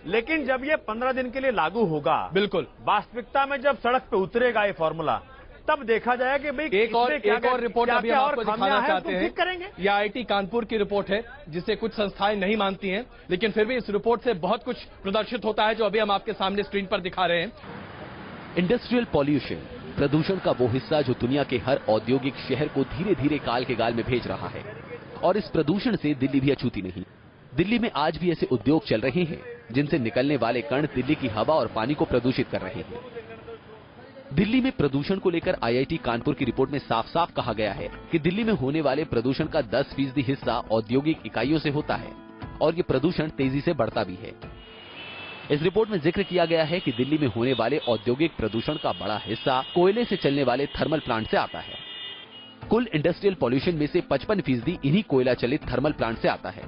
लेकिन जब ये 15 दिन के लिए लागू होगा, बिल्कुल वास्तविकता में जब सड़क पे उतरेगा ये फॉर्मूला, तब देखा जाएगा कि भाई एक और रिपोर्ट अभी हम आपको दिखाना चाहते हैं। करेंगे। ये आईआईटी कानपुर की रिपोर्ट है, जिसे कुछ संस्थाएं नहीं मानती हैं, लेकिन फिर भी इस रिपोर्ट से बहुत कुछ प्रदर्शित होता है, जो अभी हम आपके सामने स्क्रीन पर दिखा रहे हैं। इंडस्ट्रियल पॉल्यूशन, प्रदूषण का वो हिस्सा जो दुनिया के हर औद्योगिक शहर को धीरे धीरे काल के गाल में भेज रहा है, और इस प्रदूषण से दिल्ली भी अछूती नहीं। दिल्ली में आज भी ऐसे उद्योग चल रहे हैं जिनसे निकलने वाले कण दिल्ली की हवा और पानी को प्रदूषित कर रहे हैं। दिल्ली में प्रदूषण को लेकर आईआईटी कानपुर की रिपोर्ट में साफ साफ कहा गया है कि दिल्ली में होने वाले प्रदूषण का 10% हिस्सा औद्योगिक इकाइयों से होता है, और ये प्रदूषण तेजी से बढ़ता भी है। इस रिपोर्ट में जिक्र किया गया है कि दिल्ली में होने वाले औद्योगिक प्रदूषण का बड़ा हिस्सा कोयले से चलने वाले थर्मल प्लांट से आता है। कुल इंडस्ट्रियल पॉल्यूशन में से 55% इन्हीं कोयला चलित थर्मल प्लांट से आता है।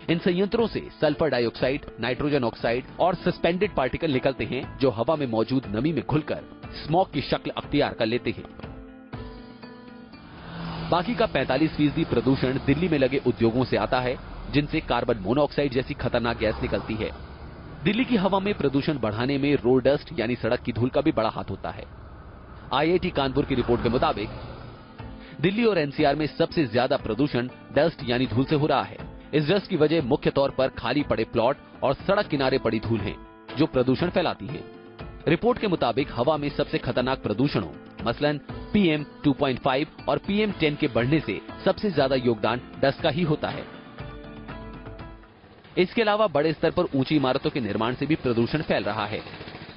इन संयंत्रों से सल्फर डाइऑक्साइड, नाइट्रोजन ऑक्साइड और सस्पेंडेड पार्टिकल निकलते हैं, जो हवा में मौजूद नमी में घुलकर स्मॉग की शक्ल अख्तियार कर लेते हैं। बाकी का 45% प्रदूषण दिल्ली में लगे उद्योगों से आता है, जिनसे कार्बन मोनोऑक्साइड जैसी खतरनाक गैस निकलती है। दिल्ली की हवा में प्रदूषण बढ़ाने में रोड डस्ट यानी सड़क की धूल का भी बड़ा हाथ होता है। IIT कानपुर की रिपोर्ट के मुताबिक दिल्ली और NCR में सबसे ज्यादा प्रदूषण डस्ट यानी धूल से हो रहा है। इस डस्ट की वजह मुख्य तौर पर खाली पड़े प्लॉट और सड़क किनारे पड़ी धूल है, जो प्रदूषण फैलाती है। रिपोर्ट के मुताबिक हवा में सबसे खतरनाक प्रदूषणों मसलन PM 2.5 और PM 10 के बढ़ने से सबसे ज्यादा योगदान डस्ट का ही होता है। इसके अलावा बड़े स्तर पर ऊंची इमारतों के निर्माण से भी प्रदूषण फैल रहा है।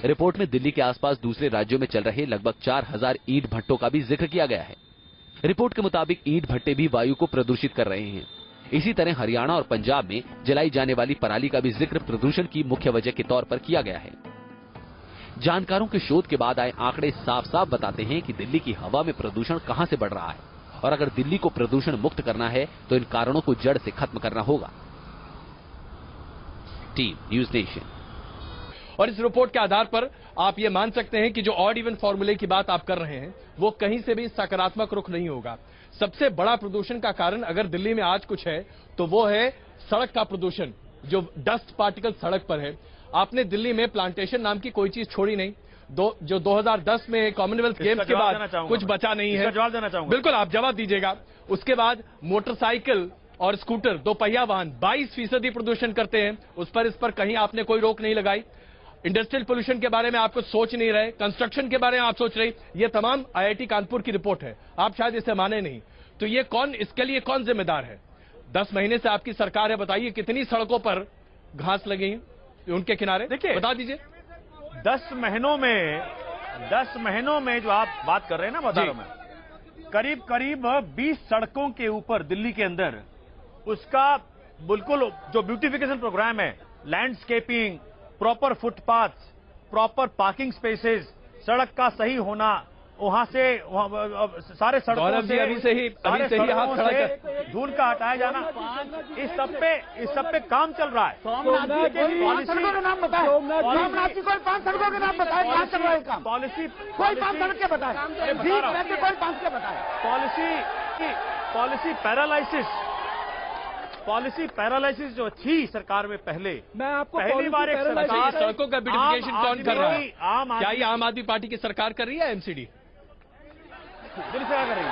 रिपोर्ट में दिल्ली के आसपास दूसरे राज्यों में चल रहे लगभग 4000 ईंट भट्टों का भी जिक्र किया गया है। रिपोर्ट के मुताबिक ईंट भट्टे भी वायु को प्रदूषित कर रहे हैं। इसी तरह हरियाणा और पंजाब में जलाई जाने वाली पराली का भी जिक्र प्रदूषण की मुख्य वजह के तौर पर किया गया है। जानकारों के शोध के बाद आए आंकड़े साफ साफ बताते हैं कि दिल्ली की हवा में प्रदूषण कहां से बढ़ रहा है, और अगर दिल्ली को प्रदूषण मुक्त करना है तो इन कारणों को जड़ से खत्म करना होगा। Team news nation. और इस रिपोर्ट के आधार पर आप ये मान सकते हैं कि जो ऑड इवन फॉर्मूले की बात आप कर रहे हैं वो कहीं से भी सकारात्मक रुख नहीं होगा। सबसे बड़ा प्रदूषण का कारण अगर दिल्ली में आज कुछ है तो वो है सड़क का प्रदूषण, जो डस्ट पार्टिकल सड़क पर है। आपने दिल्ली में प्लांटेशन नाम की कोई चीज छोड़ी नहीं, जो 2010 में कॉमनवेल्थ गेम्स के बाद कुछ बचा नहीं है। जवाब देना चाहूंगा। बिल्कुल, आप जवाब दीजिएगा। उसके बाद मोटरसाइकिल और स्कूटर, दो पहिया वाहन 22% प्रदूषण करते हैं। इस पर कहीं आपने कोई रोक नहीं लगाई। इंडस्ट्रियल पोल्यूशन के बारे में आप कुछ सोच नहीं रहे, कंस्ट्रक्शन के बारे में आप सोच रहे। ये तमाम IIT कानपुर की रिपोर्ट है, आप शायद इसे माने नहीं। तो ये इसके लिए कौन जिम्मेदार है? 10 महीने से आपकी सरकार है, बताइए कितनी सड़कों पर घास लगी उनके किनारे, देखिए बता दीजिए। 10 महीनों में जो आप बात कर रहे हैं ना बाजारों में, करीब 20 सड़कों के ऊपर दिल्ली के अंदर उसका बिल्कुल जो ब्यूटिफिकेशन प्रोग्राम है, landscaping, proper footpath, proper parking spaces, सड़क का सही होना, वहां से सारे सड़कों से अभी से ही हाथ खड़ा कर धूल का हटाया जाना, इस सब पे काम चल रहा है। सोमनाथ जी, 5 सड़कों के नाम बताएं। सोमनाथ जी, कोई 5 सड़कों के नाम बताएं। कहां चल रहा है काम? पॉलिसी कोई 5 सड़क के बताएं। कोई 5 के बताएं। पॉलिसी पैरालिसिस जो थी सरकार में पहले, मैं आपको पहली बार एक सरकार सड़कों का ब्यूटिफिकेशन कौन कर रहा है? क्या ये आम आम आदमी पार्टी की सरकार कर रही है? MCD दिल्ली सरकार कर रही है।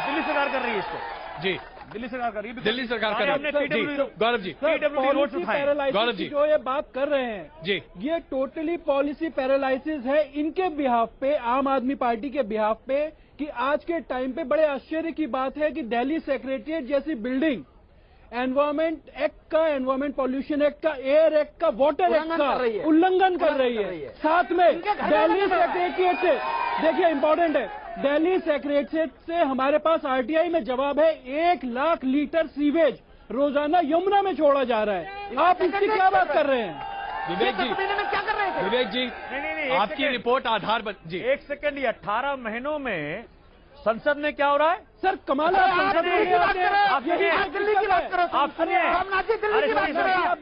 दिल्ली सरकार कर रही है इसको। जी, दिल्ली सरकार कर रही है। दिल्ली सरकार कर रही है। जी, गौरव जी, पॉलिसी पैरालाइसिस की जो ये बात कर रहे हैं जी, ये टोटली पॉलिसी पैरालाइसिस है इनके बिहाफ पे, आम आदमी पार्टी के बिहाफ पे, कि आज के टाइम पे बड़े आश्चर्य की बात है कि दिल्ली सेक्रेटरिएट जैसी बिल्डिंग एनवायरमेंट एक्ट का, एनवायरमेंट पॉल्यूशन एक्ट का, एयर एक्ट का, वाटर एक्ट का उल्लंघन कर रही है। साथ में दिल्ली सेक्रेटरिएट से, देखिए इंपॉर्टेंट है, दिल्ली सेक्रेटरिएट से हमारे पास RTI में जवाब है 1 लाख लीटर सीवेज रोजाना यमुना में छोड़ा जा रहा है। आप इसकी क्या बात कर रहे हैं? विवेक जी, क्या कर रहे थे? विवेक जी, नहीं, आपकी रिपोर्ट आधार पर जी, 1 सेकंड, 18 महीनों में संसद में क्या हो रहा है? सर कमाल है, संसद में दिल्ली की बात करो। आप सुनिए, आप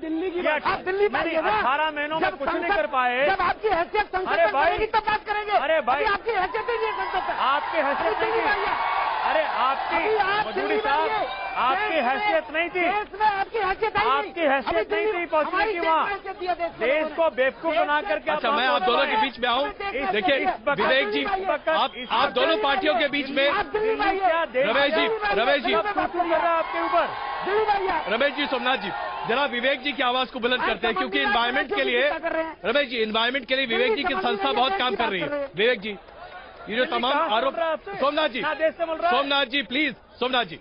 दिल्ली की बात, आप दिल्ली में 18 महीनों में कुछ नहीं कर पाए। जब आपकी हैसियत संसद में करेगी तब बात करेंगे। अरे भाई, आपकी हैसियत नहीं है संसद में, आपकी हैसियत नहीं थी। अरे आपकी मजूरी साहब, आपकी हैसियत नहीं थी। आपकी हैसियत आपकी हैसियत नहीं थी पहुंचने की वहाँ। देश को बेवकूफ बना करके। अच्छा, मैं आप दोनों के बीच में आऊँ। देखिए विवेक जी, आप दोनों पार्टियों के बीच में, रमेश जी आपके ऊपर, रमेश जी, सोमनाथ जी, जरा विवेक जी की आवाज को बुलंद करते हैं, क्योंकि एनवायरमेंट के लिए, रमेश जी, एनवायरमेंट के लिए विवेक जी की संस्था बहुत काम कर रही है। विवेक जी, ये जो तमाम आरोप, सोमनाथ जी प्लीज, सोमनाथ जी,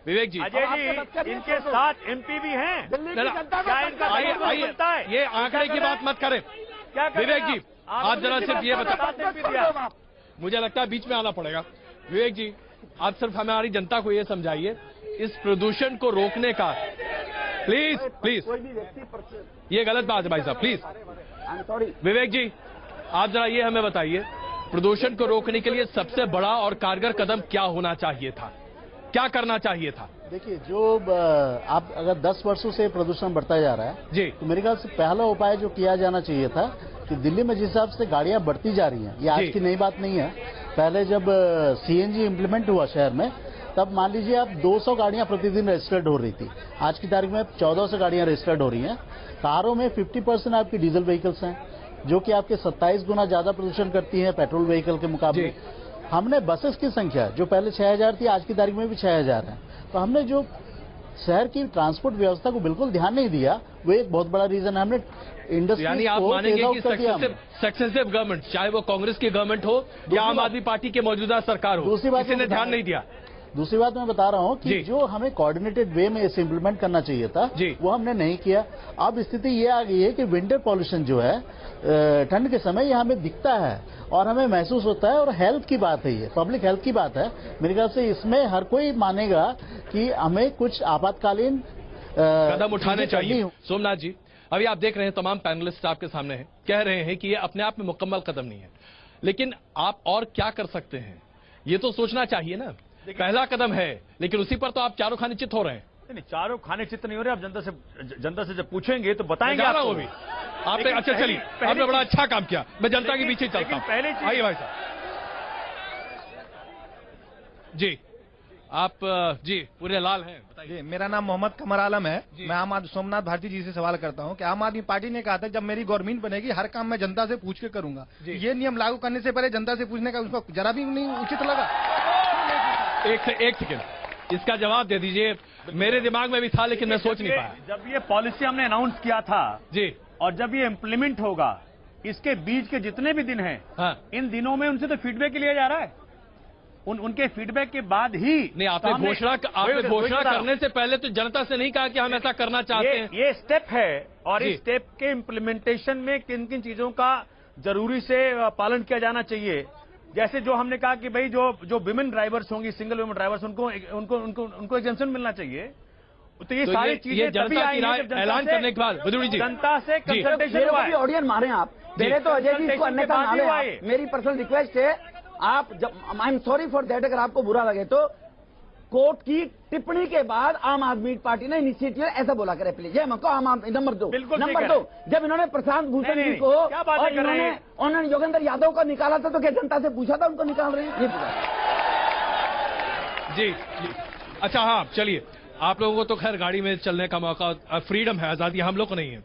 विवेक जी, अजय जी, इनके साथ MP भी हैं। क्या इनका आइए, ये आंकड़े की बात मत करें। क्या विवेक जी, आप जरा सिर्फ ये बता, मुझे लगता है बीच में आना पड़ेगा। विवेक जी, आप सिर्फ हमारी जनता को ये समझाइए, इस प्रदूषण को रोकने का प्लीज प्लीज, कोई भी व्यक्ति ये गलत बात है भाई साहब, please. I am sorry. Vivek ji, आप जरा ये हमें बताइए, प्रदूषण को रोकने के लिए सबसे बड़ा और कारगर कदम क्या होना चाहिए था, क्या करना चाहिए था? देखिए, जो आप अगर 10 वर्षों से प्रदूषण बढ़ता जा रहा है जी, तो मेरे ख्याल से पहला उपाय जो किया जाना चाहिए था कि दिल्ली में जिस हिसाब से गाड़ियां बढ़ती जा रही हैं, ये आज की नई बात नहीं है। पहले जब सीएनजी इम्प्लीमेंट हुआ शहर में, तब मान लीजिए आप 200 गाड़ियां प्रतिदिन रजिस्टर्ड हो रही थी। आज की तारीख में 1400 गाड़ियां रजिस्टर्ड हो रही हैं। कारों में 50% आपकी डीजल व्हीकल्स हैं, जो कि आपके 27 गुना ज्यादा प्रदूषण करती हैं पेट्रोल व्हीकल के मुकाबले। हमने बसेस की संख्या जो पहले 6000 थी, आज की तारीख में भी 6000 है। तो हमने जो शहर की ट्रांसपोर्ट व्यवस्था को बिल्कुल ध्यान नहीं दिया, वो एक बहुत बड़ा रीजन है। हमने इंडस्ट्री, यानी आप मानेंगे कि सक्सेसिव गवर्नमेंट, चाहे वो कांग्रेस की गवर्नमेंट हो या आम आदमी पार्टी की मौजूदा सरकार हो, किसी ने ध्यान नहीं दिया। दूसरी बात मैं बता रहा हूं कि जो हमें कोऑर्डिनेटेड वे में इसे इम्प्लीमेंट करना चाहिए था, वो हमने नहीं किया। अब स्थिति ये आ गई है कि विंटर पॉल्यूशन जो है ठंड के समय ये हमें दिखता है और हमें महसूस होता है, और हेल्थ की बात है, ये पब्लिक हेल्थ की बात है। मेरे ख्याल से इसमें हर कोई मानेगा कि हमें कुछ आपातकालीन कदम उठाने चाहिए। सोमनाथ जी, अभी आप देख रहे हैं तमाम पैनलिस्ट आपके सामने हैं, कह रहे हैं कि ये अपने आप में मुकम्मल कदम नहीं है, लेकिन आप और क्या कर सकते हैं ये तो सोचना चाहिए ना। पहला कदम है, लेकिन उसी पर तो आप चारों खाने चित हो रहे हैं। नहीं, चारों खाने चित नहीं हो रहे। आप जनता से जब पूछेंगे तो बताएंगे आपको भी। आपने अच्छा, चलिए, आपने बड़ा अच्छा काम किया, मैं जनता के पीछे चलता हूं। पहले आइए भाई साहब जी, आप जी पूरे लाल हैं, बताइए। मेरा नाम मोहम्मद कमर आलम है। मैं आम सोमनाथ भारती जी से सवाल करता हूं कि आम आदमी पार्टी ने कहा था जब मेरी गवर्नमेंट बनेगी हर काम मैं जनता से पूछ के करूंगा। ये नियम लागू करने से पहले जनता से पूछने का उसको जरा भी नहीं उचित लगा? एक सेकेंड, इसका जवाब दे दीजिए। मेरे दिमाग में भी था लेकिन मैं सोच नहीं पाया। जब ये पॉलिसी हमने अनाउंस किया था जी, और जब ये इम्प्लीमेंट होगा, इसके बीच के जितने भी दिन हैं, इन दिनों में उनसे तो फीडबैक लिया जा रहा है। उनके फीडबैक के बाद ही नहीं, आपने घोषणा करने से पहले तो जनता से नहीं कहा कि हम ऐसा करना चाहते हैं। ये स्टेप है, और इस स्टेप के इम्प्लीमेंटेशन में किन किन चीजों का जरूरी से पालन किया जाना चाहिए। जैसे जो हमने कहा कि भाई जो विमेन ड्राइवर्स होंगी, सिंगल विमेन ड्राइवर्स, उनको एग्जेम्पशन मिलना चाहिए। तो ये सारी चीजें जनता की राय ऐलान करने के बाद बदूड़ी जी जनता से कंसल्टेशन हुआ है। ऑडियंस मारे आप पहले तो अजय जी इसको अन्यथा ना लें। मेरी पर्सनल रिक्वेस्ट है, आप जब आई एम सॉरी फॉर दैट, अगर आपको बुरा लगे तो कोर्ट की टिप्पणी के बाद आम आदमी पार्टी ने इनिशिएटिव ऐसा बोला करे प्लीज। ये मको आम नंबर 2 जब इन्होंने प्रशांत भूषण जी को और इन्होंने योगेंद्र यादव को निकाला था तो क्या जनता से पूछा था उनको निकाल रहे हैं? जी, अच्छा, हाँ चलिए, आप लोगों को तो खैर गाड़ी में चलने का मौका, फ्रीडम है, आजादी हम लोग को नहीं है।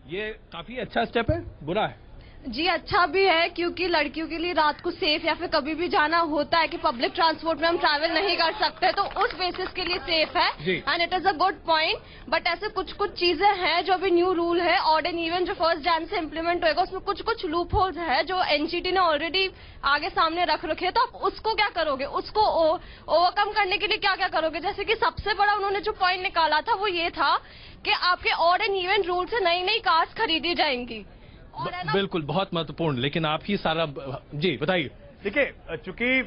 ये काफी अच्छा स्टेप है, बुरा है जी? अच्छा भी है, क्योंकि लड़कियों के लिए रात को सेफ या फिर कभी भी जाना होता है कि पब्लिक ट्रांसपोर्ट में हम ट्रैवल नहीं कर सकते, तो उस बेसिस के लिए सेफ है, and it is a good point. But ऐसे कुछ चीजें हैं जो अभी न्यू रूल है, ऑड एंड इवन, जो 1 जनवरी से इम्प्लीमेंट होगा, उसमें कुछ लूप होल्स है जो एनजीटी ने ऑलरेडी आगे सामने रख रखे हैं। तो आप उसको क्या करोगे, उसको ओवरकम करने के लिए क्या क्या करोगे? जैसे कि सबसे बड़ा उन्होंने जो पॉइंट निकाला था वो ये था कि आपके ऑड एंड इवन रूल से नई नई कार्स खरीदी जाएंगी। बिल्कुल, बहुत महत्वपूर्ण, लेकिन आप ही सारा जी बताइए। देखिए, चूंकि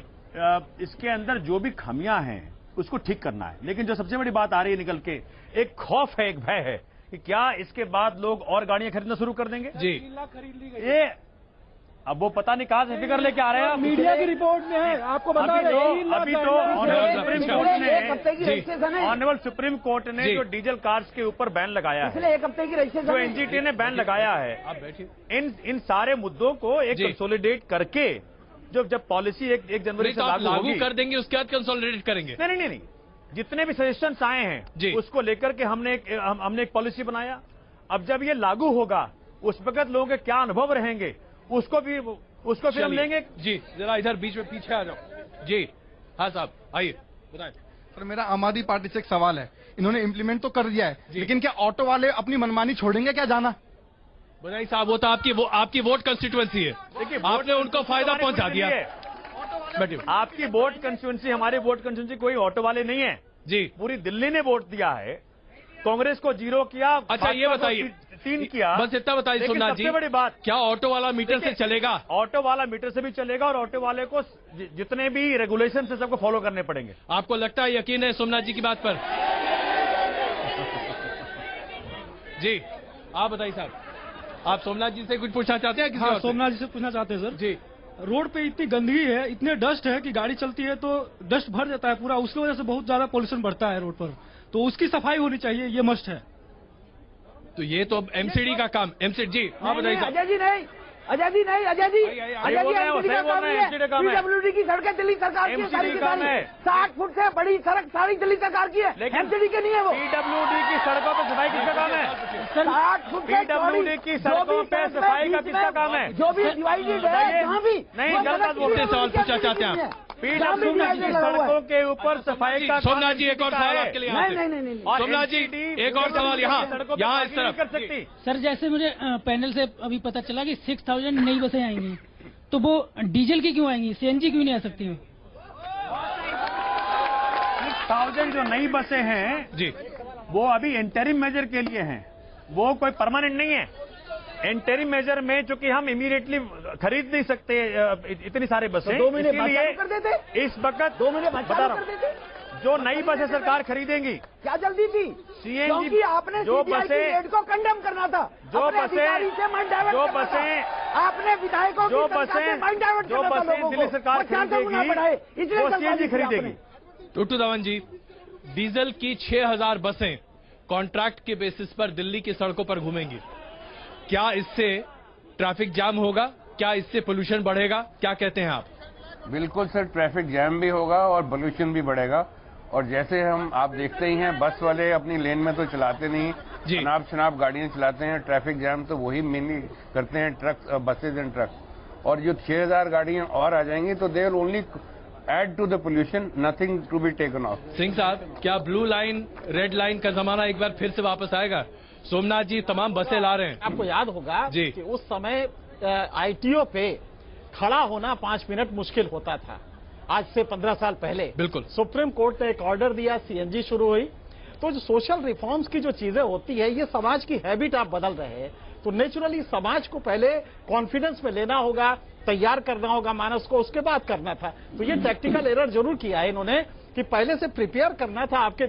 इसके अंदर जो भी खामियां हैं उसको ठीक करना है, लेकिन जो सबसे बड़ी बात आ रही है निकल के, एक खौफ है, एक भय है कि क्या इसके बाद लोग और गाड़ियां खरीदना शुरू कर देंगे। जी, ये अब वो पता नहीं कहां से फिगर लेके आ रहे हैं। मीडिया की रिपोर्ट में है, आपको बता रहे हैं। अभी तो ऑनरेबल सुप्रीम कोर्ट ने जो डीजल कार्स के ऊपर बैन लगाया है, 1 हफ्ते की रजिस्ट्रेशन जो एनजीटी ने बैन लगाया है, इन सारे मुद्दों को एक कंसोलिडेट करके जब पॉलिसी 1 जनवरी से लागू कर देंगे, उसके बाद कंसोलिडेट करेंगे। नहीं, जितने भी सजेशंस आए हैं उसको लेकर के हमने एक पॉलिसी बनाया। अब जब ये लागू होगा, उस वक्त लोगों के क्या अनुभव रहेंगे उसको फिर हम लेंगे। जी, जरा इधर बीच में पीछे आ जाओ। जी, हाँ साहब, आइए बताएं। सर, मेरा आम आदमी पार्टी से एक सवाल है। इन्होंने इम्प्लीमेंट तो कर दिया है, लेकिन क्या ऑटो वाले अपनी मनमानी छोड़ेंगे क्या जाना? बताइए साहब, वो तो आपकी वोट कंस्टिट्यूएंसी है। देखिए, आपने उनको फायदा पहुंचा दिया। आपकी वोट कंस्टिट्यूएंसी, हमारी वोट कंस्टिट्यूएंसी कोई ऑटो वाले नहीं है जी। पूरी दिल्ली ने वोट दिया है, कांग्रेस को 0 किया। अच्छा, ये बताइए, 3 किया, बस इतना बताइए सोमनाथ जी। सबसे बड़ी बात, क्या ऑटो वाला मीटर से चलेगा? ऑटो वाला मीटर से भी चलेगा, और ऑटो वाले को जितने भी रेगुलेशन है सबको फॉलो करने पड़ेंगे। आपको लगता है, यकीन है सोमनाथ जी की बात पर? जी आप बताइए साहब, आप सोमनाथ जी से कुछ पूछना चाहते हैं? हाँ, सोमनाथ जी से पूछना चाहते हैं सर जी। रोड पे इतनी गंदगी है, इतने डस्ट है कि गाड़ी चलती है तो डस्ट भर जाता है पूरा, उसकी वजह से बहुत ज्यादा पोल्यूशन बढ़ता है रोड पर, तो उसकी सफाई होनी चाहिए, ये मस्ट है। तो ये तो अब एमसीडी का काम, एमसीडी जी आप बताइए। अजय जी नहीं, अजय जी नहीं, अजय जी एमसीडी का काम नहीं है, पीडब्ल्यूडी की सड़कें दिल्ली सरकार की सारी 60 फुट से बड़ी सड़क सारी दिल्ली सरकार की है, एमसीडी की नहीं है वो। पीडब्ल्यूडी की सड़कों पर सफाई किसका काम है? 60 फुट पीडब्ल्यूडी की सड़कों पे सफाई का किसका काम है? जो भी डिवाइडेड है जहाँ भी नहीं, गलत बोलते सवाल पूछना चाहते हैं आप। पीडब्ल्यूडी की सड़कों के ऊपर सफाई का सोमनाथ जी एक और सवाल आपके लिए। नहीं, सोमनाथ जी एक और सवाल यहाँ इस तरफ कर सकती। सर जैसे मुझे पैनल से अभी पता चला कि 6000 नई बसें आएंगी, तो वो डीजल की क्यों आएंगी, सीएनजी क्यों नहीं आ सकती हैं? 6000 जो नई बसें हैं जी, वो अभी इंटरिम मेजर के लिए हैं, वो कोई परमानेंट नहीं है। इंटरिम मेजर में चूंकि हम इमीडिएटली खरीद नहीं सकते इतनी सारे बसें, 2 महीने इसलिए कर देते, इस वक्त 2 महीने बता रहा हूं, जो नई बसें सरकार खरीदेंगी, क्या जल्दी थी? सीएनजी क्योंकि आपने जो CBI की बसें रेट को कंडेम करना था, जो अपने बसें अधिकारी से माइंड डाइवर्ट जो करना था। बसें आपने विधायकों जो की सरकार से माइंड डाइवर्ट जो करना था बसें लोगों दिल्ली को। सरकार वो 400 गुना बढ़ाए, खरीदेगी इसलिए वो सरकार सीएनजी की खरीदेगी। टुट्टू धवन जी, डीजल की 6000 बसें कॉन्ट्रैक्ट के बेसिस पर दिल्ली की सड़कों पर घूमेंगी, क्या इससे ट्रैफिक जाम होगा? क्या इससे पोल्यूशन बढ़ेगा? क्या कहते हैं आप? बिल्कुल सर, ट्रैफिक जैम भी होगा और पोल्यूशन भी बढ़ेगा। और जैसे आप देखते ही हैं, बस वाले अपनी लेन में तो चलाते नहीं, अनाप शनाप गाड़ियां चलाते हैं, ट्रैफिक जैम तो वही मेनली करते हैं, ट्रक बसेज एंड ट्रक। और जो 6000 गाड़ियां और आ जाएंगी तो they will only add to the pollution, nothing to be taken off. Singh साहब, क्या ब्लू लाइन रेड लाइन का जमाना एक बार फिर से वापस आएगा? सोमनाथ जी तमाम बसें ला रहे हैं। आपको याद होगा कि उस समय आईटीओ पे खड़ा होना 5 मिनट मुश्किल होता था, आज से 15 साल पहले। बिल्कुल। सुप्रीम कोर्ट ने एक ऑर्डर दिया, सीएनजी शुरू हुई। तो जो सोशल रिफॉर्म्स की जो चीजें होती है, ये समाज की हैबिट आप बदल रहे हैं, तो नेचुरली समाज को पहले कॉन्फिडेंस में लेना होगा, तैयार करना होगा मानस को, उसके बाद करना था। तो ये टैक्टिकल एरर जरूर किया है इन्होंने कि पहले से प्रिपेयर करना था आपके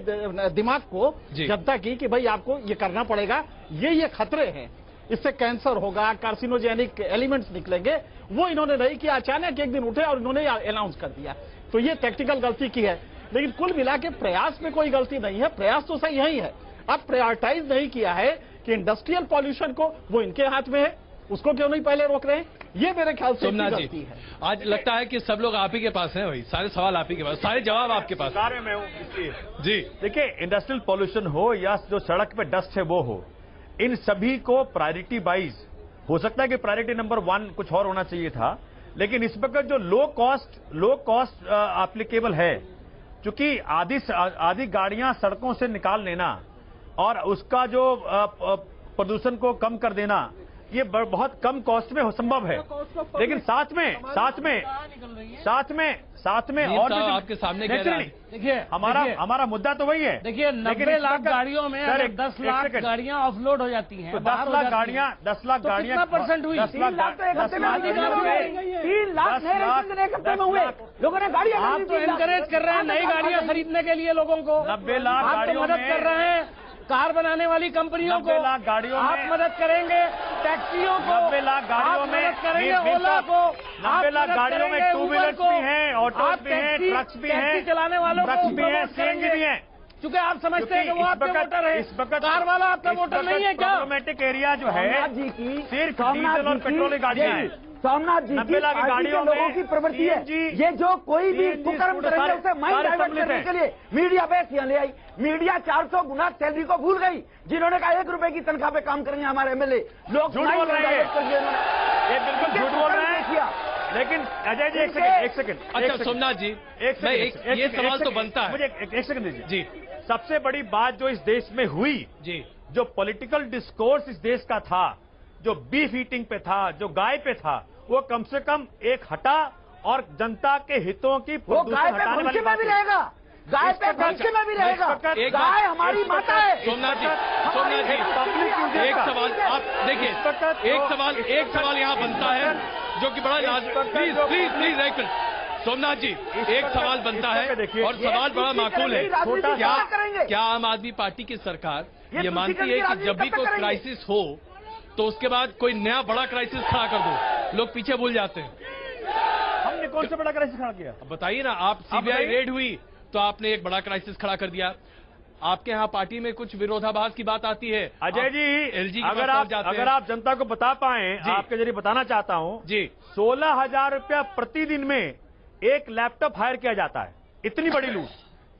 दिमाग को, जनता की, कि भाई आपको ये करना पड़ेगा, ये खतरे हैं, इससे कैंसर होगा, कार्सिनोजेनिक एलिमेंट्स निकलेंगे। वो इन्होंने नहीं किया, अचानक एक दिन उठे और इन्होंने अनाउंस कर दिया। तो ये टैक्टिकल गलती की है, लेकिन कुल मिला के प्रयास में कोई गलती नहीं है, प्रयास तो सही यही है। अब प्रायोरिटाइज नहीं किया है कि इंडस्ट्रियल पॉल्यूशन को, वो इनके हाथ में है, उसको क्यों नहीं पहले रोक रहे हैं, ये मेरे ख्याल से गलती है। आज लगता है कि सब लोग आप ही के पास हैं, भाई सारे सवाल आप ही के पास, सारे जवाब आपके पास। मैं हूं इसलिए जी। देखिए, इंडस्ट्रियल पॉल्यूशन हो या जो सड़क पे डस्ट है वो हो, इन सभी को प्रायोरिटी वाइज, हो सकता है कि प्रायोरिटी नंबर 1 कुछ और होना चाहिए था, लेकिन इस वक्त जो लो कॉस्ट एप्लीकेबल है, क्योंकि आधी गाड़ियां सड़कों से निकाल लेना और उसका जो प्रदूषण को कम कर देना, ये बहुत कम कॉस्ट में संभव है। लेकिन साथ में और आपके सामने देखिए हमारा मुद्दा तो वही है। देखिए 90 लाख गाड़ियों में 10 लाख गाड़ियां ऑफलोड हो जाती हैं, तो 10 लाख गाड़ियां कितना परसेंट हुई? 3 लाख तो एक हफ्ते में हुए, 3 लाख नए रजिस्ट्रेशन एक हफ्ते में हुए। लोगों ने गाड़ियां, आप तो एनकरेज कर रहे हैं नई गाड़ियां खरीदने के लिए लोगों को, 90 लाख गाड़ियों मदद कर रहे हैं कार बनाने वाली कंपनियों को, 90 लाख गाड़ियों आप में मदद करेंगे, टैक्सियों को 90 लाख गाड़ियों में मदद करेंगे, ओला को 90 लाख गाड़ियों में 2 व्हीलर्स भी हैं, ऑटोस भी हैं, ट्रक्स भी हैं, चलाने वालों को भी हैं, सीएनजी भी हैं। क्योंकि आप समझते हैं कि वो आपका वोटर है, इस वक्त कार वाला आपका वोटर नहीं है क्या? प्रॉब्लमेटिक एरिया जो है जी की सिर्फ डीजल और पेट्रोल की गाड़ियां हैं। सोमनाथ जी की 90 लाख गाड़ियों लोगों की प्रवृत्ति है, ये जो कोई भी कुकर्म करेंगे उसे माइंड डाइवर्ट करने के लिए मीडिया पे यहाँ ले आई। मीडिया 400 गुना सैलरी को भूल गई, जिन्होंने कहा 1 रुपए की तनख्वाह पे काम करेंगे हमारे एमएलए। लोग झूठ बोल रहे हैं, ये बिल्कुल झूठ बोल रहे हैं। लेकिन अजय जी एक सेकंड। अच्छा सोमनाथ जी, ये सवाल तो बनता है, मुझे एक सेकंड दीजिए जी। सबसे बड़ी बात जो इस देश में हुई जी, जो पॉलिटिकल डिस्कोर्स इस देश का था, जो बीफ ईटिंग पे था, जो गाय पे था, वो कम से कम एक हटा और जनता के हितों की गाय पे भविष्य में भी रहेगा, गाय पे भविष्य में भी रहेगा। गाय हमारी माता है। सोमनाथ जी एक सवाल आप देखिए, एक सवाल यहाँ बनता है जो कि बड़ा प्लीज एक मिनट सोमनाथ जी, एक सवाल बनता है और सवाल बड़ा माकूल है। क्या आम आदमी पार्टी की सरकार ये मानती है कि जब भी कोई क्राइसिस हो तो उसके बाद कोई नया बड़ा क्राइसिस खड़ा कर दो, लोग पीछे भूल जाते हैं। हमने कौन सा बड़ा क्राइसिस खड़ा किया? अब बताइए ना, आप सीबीआई रेड हुई तो आपने एक बड़ा क्राइसिस खड़ा कर दिया। आपके यहाँ पार्टी में कुछ विरोधाभास की बात आती है। अजय जी, एलजी अगर आप जनता को बता पाए, आपके जरिए बताना चाहता हूं जी, 16,000 रुपया प्रतिदिन में एक लैपटॉप हायर किया जाता है, इतनी बड़ी लूट।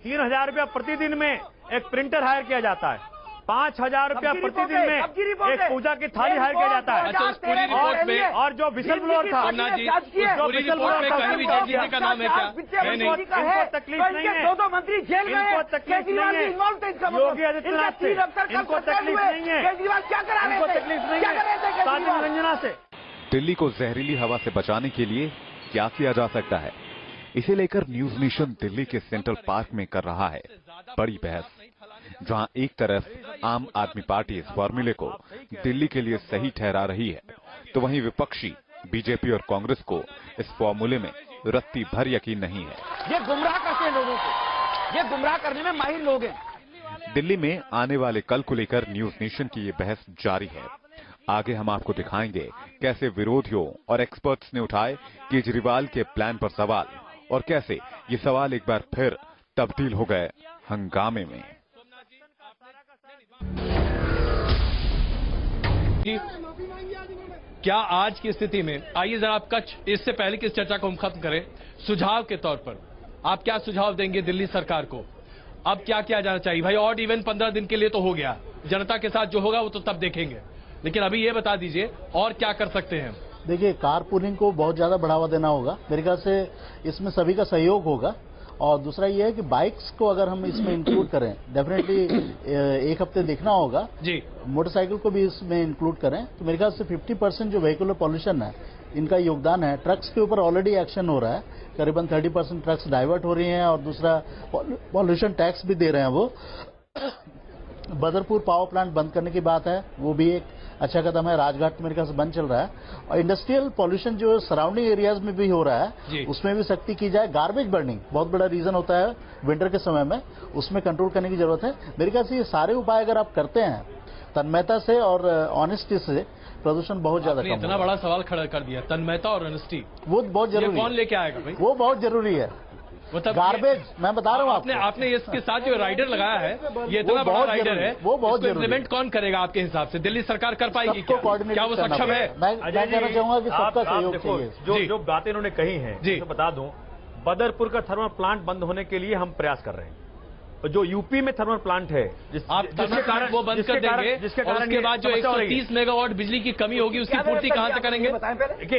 3,000 रुपया प्रतिदिन में एक प्रिंटर हायर किया जाता है। 5,000 रुपया प्रतिदिन में एक पूजा की थाली हायर किया जाता है। अच्छा, उस पूरी रिपोर्ट में और जो विसल ब्लोअर था जी, उस पूरी रिपोर्ट में कहीं भी जेटली जी का नाम है क्या? इनको तकलीफ नहीं है, दो मंत्री जेल गए, इनको तकलीफ नहीं है, योगी आदित्यनाथ से इनको तकलीफ नहीं है, केजरीवाल क्या करा रहे थे? इनको तकलीफ नहीं है साजिद रंजना से। दिल्ली को जहरीली हवा से बचाने के लिए क्या किया जा सकता है, इसे लेकर न्यूज नेशन दिल्ली के सेंट्रल पार्क में कर रहा है बड़ी बहस, जहां एक तरफ आम आदमी पार्टी इस फॉर्मूले को दिल्ली के लिए सही ठहरा रही है, तो वहीं विपक्षी बीजेपी और कांग्रेस को इस फॉर्मूले में रत्ती भर यकीन नहीं है। ये गुमराह करते हैं लोगों को, ये गुमराह करने में माहिर लोग हैं। दिल्ली में आने वाले कल को लेकर न्यूज नेशन की ये बहस जारी है। आगे हम आपको दिखाएंगे कैसे विरोधियों और एक्सपर्ट्स ने उठाए केजरीवाल के प्लान पर सवाल, और कैसे ये सवाल एक बार फिर तब्दील हो गए हंगामे में। क्या आज की स्थिति में, आइए जरा आप कच्छ, इससे पहले कि इस चर्चा को हम खत्म करें, सुझाव के तौर पर आप क्या सुझाव देंगे दिल्ली सरकार को? अब क्या किया जाना चाहिए? भाई ऑड इवन 15 दिन के लिए तो हो गया, जनता के साथ जो होगा वो तो तब देखेंगे, लेकिन अभी ये बता दीजिए और क्या कर सकते हैं? देखिए, कार पूलिंग को बहुत ज्यादा बढ़ावा देना होगा, मेरे ख्याल से इसमें सभी का सहयोग होगा। और दूसरा ये है कि बाइक्स को अगर हम इसमें इंक्लूड करें, डेफिनेटली एक हफ्ते देखना होगा जी, मोटरसाइकिल को भी इसमें इंक्लूड करें, तो मेरे ख्याल से 50% जो व्हीकुलर पॉल्यूशन है इनका योगदान है। ट्रक्स के ऊपर ऑलरेडी एक्शन हो रहा है, करीबन 30% ट्रक्स डाइवर्ट हो रही हैं, और दूसरा पॉल्यूशन टैक्स भी दे रहे हैं वो। बदरपुर पावर प्लांट बंद करने की बात है, वो भी एक अच्छा कदम है। राजघाट मेरे ख्याल से बंद चल रहा है, और इंडस्ट्रियल पॉल्यूशन जो सराउंडिंग एरियाज में भी हो रहा है उसमें भी सख्ती की जाए। गार्बेज बर्निंग बहुत बड़ा रीजन होता है विंटर के समय में, उसमें कंट्रोल करने की जरूरत है। मेरे ख्याल से ये सारे उपाय अगर आप करते हैं तन्मयता से और ऑनेस्टी से, प्रदूषण बहुत ज्यादा कम। इतना बड़ा सवाल खड़ा कर दिया, तन्मयता और ऑनेस्टी, वो बहुत जरूरी है। कौन लेके आएगा भाई? वो बहुत जरूरी है। गार्बेज, मैं बता रहा हूँ आपने इसके साथ जो राइडर लगाया है, ये इतना बड़ा राइडर है, वो बहुत इम्प्लीमेंट कौन करेगा आपके हिसाब से? दिल्ली सरकार कर पाएगी क्या? क्या वो सक्षम है? मैं कहना चाहूंगा कि सबका सहयोग चाहिए। जो बातें इन्होंने कही हैं, तो बता दूं, बदरपुर का थर्मल प्लांट बंद होने के लिए हम प्रयास कर रहे हैं। जो यूपी में थर्मल प्लांट है, जिसके कारण वो बंद कर देंगे, जिसके कारण उसके बाद जो 130 मेगावाट बिजली की कमी होगी उसकी पूर्ति कहां से करेंगे? देखिए,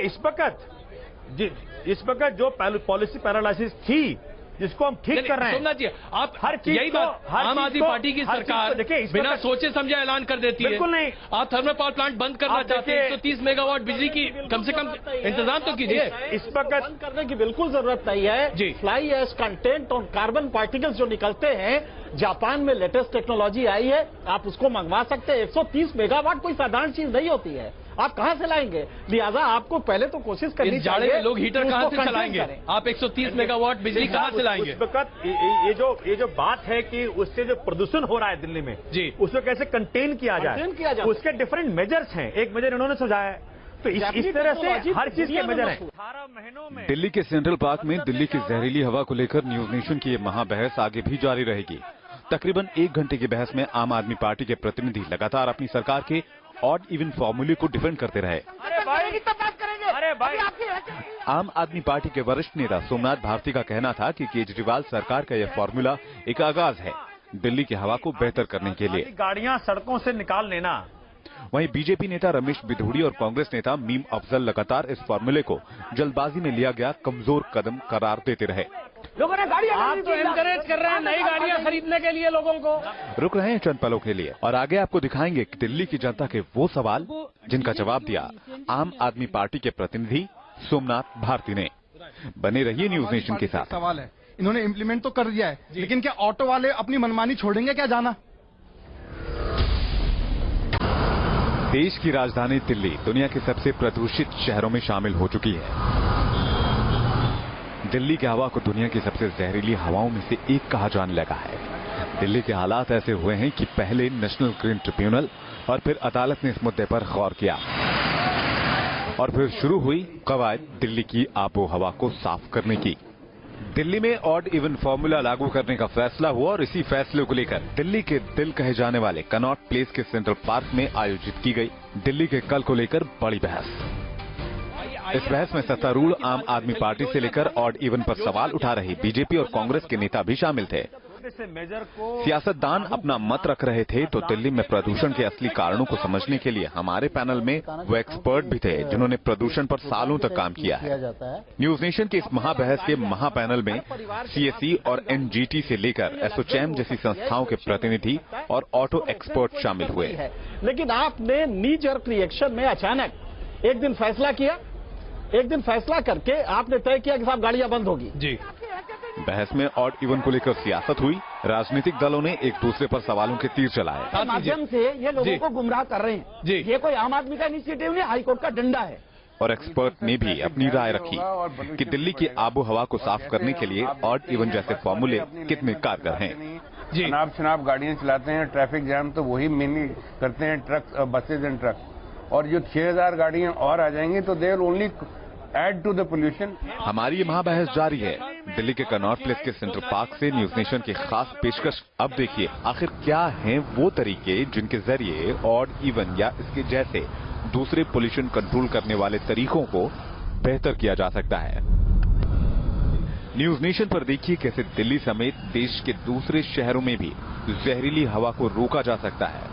इस वक्त जो पॉलिसी पैरालाइसिस थी जिसको हम ठीक कर रहे हैं, सोमनाथ जी, आप हर चीज, यही बात, आम आदमी पार्टी की सरकार बिना सोचे समझे ऐलान कर देती है। बिल्कुल नहीं, आप थर्मल पावर प्लांट बंद करना चाहते हैं, 130 मेगावाट बिजली की कम से कम इंतजाम तो कीजिए। इस वक्त बंद करने की बिल्कुल जरूरत नहीं है। फ्लाई ऐश कंटेंट और कार्बन पार्टिकल्स जो निकलते हैं, जापान में लेटेस्ट टेक्नोलॉजी आई है, आप उसको मंगवा सकते हैं। 130 मेगावाट कोई साधारण चीज नहीं होती है, आप कहाँ से लाएंगे? लिहाजा आपको पहले तो कोशिश करनी चाहिए। लोग हीटर कहाँ से चलाएंगे? आप 130 मेगावाट बिजली कहाँ से लाएंगे? उस वक्त ये जो बात है कि उससे जो प्रदूषण हो रहा है दिल्ली में जी, उसको कैसे कंटेन किया जाए, उसके डिफरेंट मेजर्स हैं। एक मेजर इन्होंने सुझाया है, तो इस तरह से हर चीज के मेजर है। 18 महीनों में दिल्ली के सेंट्रल पार्क में दिल्ली की जहरीली हवा को लेकर न्यूज नेशन की ये महाबहस आगे भी जारी रहेगी। तकरीबन 1 घंटे की बहस में आम आदमी पार्टी के प्रतिनिधि लगातार अपनी सरकार के ऑड इवन फॉर्मूले को डिफेंड करते रहे। आम आदमी पार्टी के वरिष्ठ नेता सोमनाथ भारती का कहना था कि केजरीवाल सरकार का यह फॉर्मूला एक आगाज है दिल्ली की हवा को बेहतर करने के लिए। गाड़ियां सड़कों से निकाल लेना। वहीं बीजेपी नेता रमेश बिधूड़ी और कांग्रेस नेता मीम अफजल लगातार इस फॉर्मूले को जल्दबाजी में लिया गया कमजोर कदम करार देते रहे। लोगों ने गाड़ियां, आप तो एनकरेज कर रहे हैं नई गाड़ियां खरीदने के लिए लोगों को। रुक रहे हैं चंद पलों के लिए, और आगे आपको दिखाएंगे कि दिल्ली की जनता के वो सवाल जिनका जवाब दिया आम आदमी पार्टी के प्रतिनिधि सोमनाथ भारती ने। बने रहिए न्यूज नेशन के साथ। सवाल है, इन्होंने इम्प्लीमेंट तो कर दिया है, लेकिन क्या ऑटो वाले अपनी मनमानी छोड़ेंगे क्या जाना? देश की राजधानी दिल्ली दुनिया के सबसे प्रदूषित शहरों में शामिल हो चुकी है। दिल्ली की हवा को दुनिया की सबसे जहरीली हवाओं में से एक कहा जाने लगा है। दिल्ली के हालात ऐसे हुए हैं कि पहले नेशनल ग्रीन ट्रिब्यूनल और फिर अदालत ने इस मुद्दे पर गौर किया और फिर शुरू हुई कवायद दिल्ली की आबो हवा को साफ करने की। दिल्ली में ऑड इवन फॉर्मूला लागू करने का फैसला हुआ और इसी फैसले को लेकर दिल्ली के दिल कहे जाने वाले कनॉट प्लेस के सेंट्रल पार्क में आयोजित की गई दिल्ली के कल को लेकर बड़ी बहस। इस बहस में सत्तारूढ़ आम आदमी पार्टी से लेकर ऑड इवन पर सवाल उठा रही बीजेपी और कांग्रेस के नेता भी शामिल थे। सियासतदान अपना मत रख रहे थे तो दिल्ली में प्रदूषण के असली कारणों को समझने के लिए हमारे पैनल में वो एक्सपर्ट भी थे जिन्होंने प्रदूषण पर सालों तक काम किया है। न्यूज नेशन के इस महाबहस के महापैनल में सीएसई और एनजीटी से लेकर एसोचैम जैसी संस्थाओं के प्रतिनिधि और ऑटो एक्सपर्ट शामिल हुए। लेकिन आपने नी जर्क रिएक्शन में अचानक एक दिन फैसला किया, एक दिन फैसला करके आपने तय किया कि साहब गाड़ियां बंद होगी। जी। बहस में ऑड इवन को लेकर सियासत हुई। राजनीतिक दलों ने एक दूसरे पर सवालों के तीर चलाए। माध्यम से ये लोगों को गुमराह कर रहे हैं। ये कोई आम आदमी का इनिशिएटिव नहीं, हाईकोर्ट का डंडा है। और एक्सपर्ट ने भी अपनी राय रखी कि दिल्ली की आबो हवा को साफ करने के लिए ऑड इवन जैसे फॉर्मूले कितने कारगर हैं। अनाप शनाप गाड़ियां चलाते हैं, ट्रैफिक जाम तो वही मेनली करते हैं ट्रक, बसेज एंड ट्रक। और जो 6000 गाड़ियां और आ जाएंगी तो they will only add to the pollution. हमारी ये महाबहस जारी है। दिल्ली के कनॉट प्लेस के सेंट्रल पार्क से न्यूज नेशन की खास पेशकश। अब देखिए आखिर क्या हैं वो तरीके जिनके जरिए ऑड इवन या इसके जैसे दूसरे पोल्यूशन कंट्रोल करने वाले तरीकों को बेहतर किया जा सकता है। न्यूज नेशन पर देखिए कैसे दिल्ली समेत देश के दूसरे शहरों में भी जहरीली हवा को रोका जा सकता है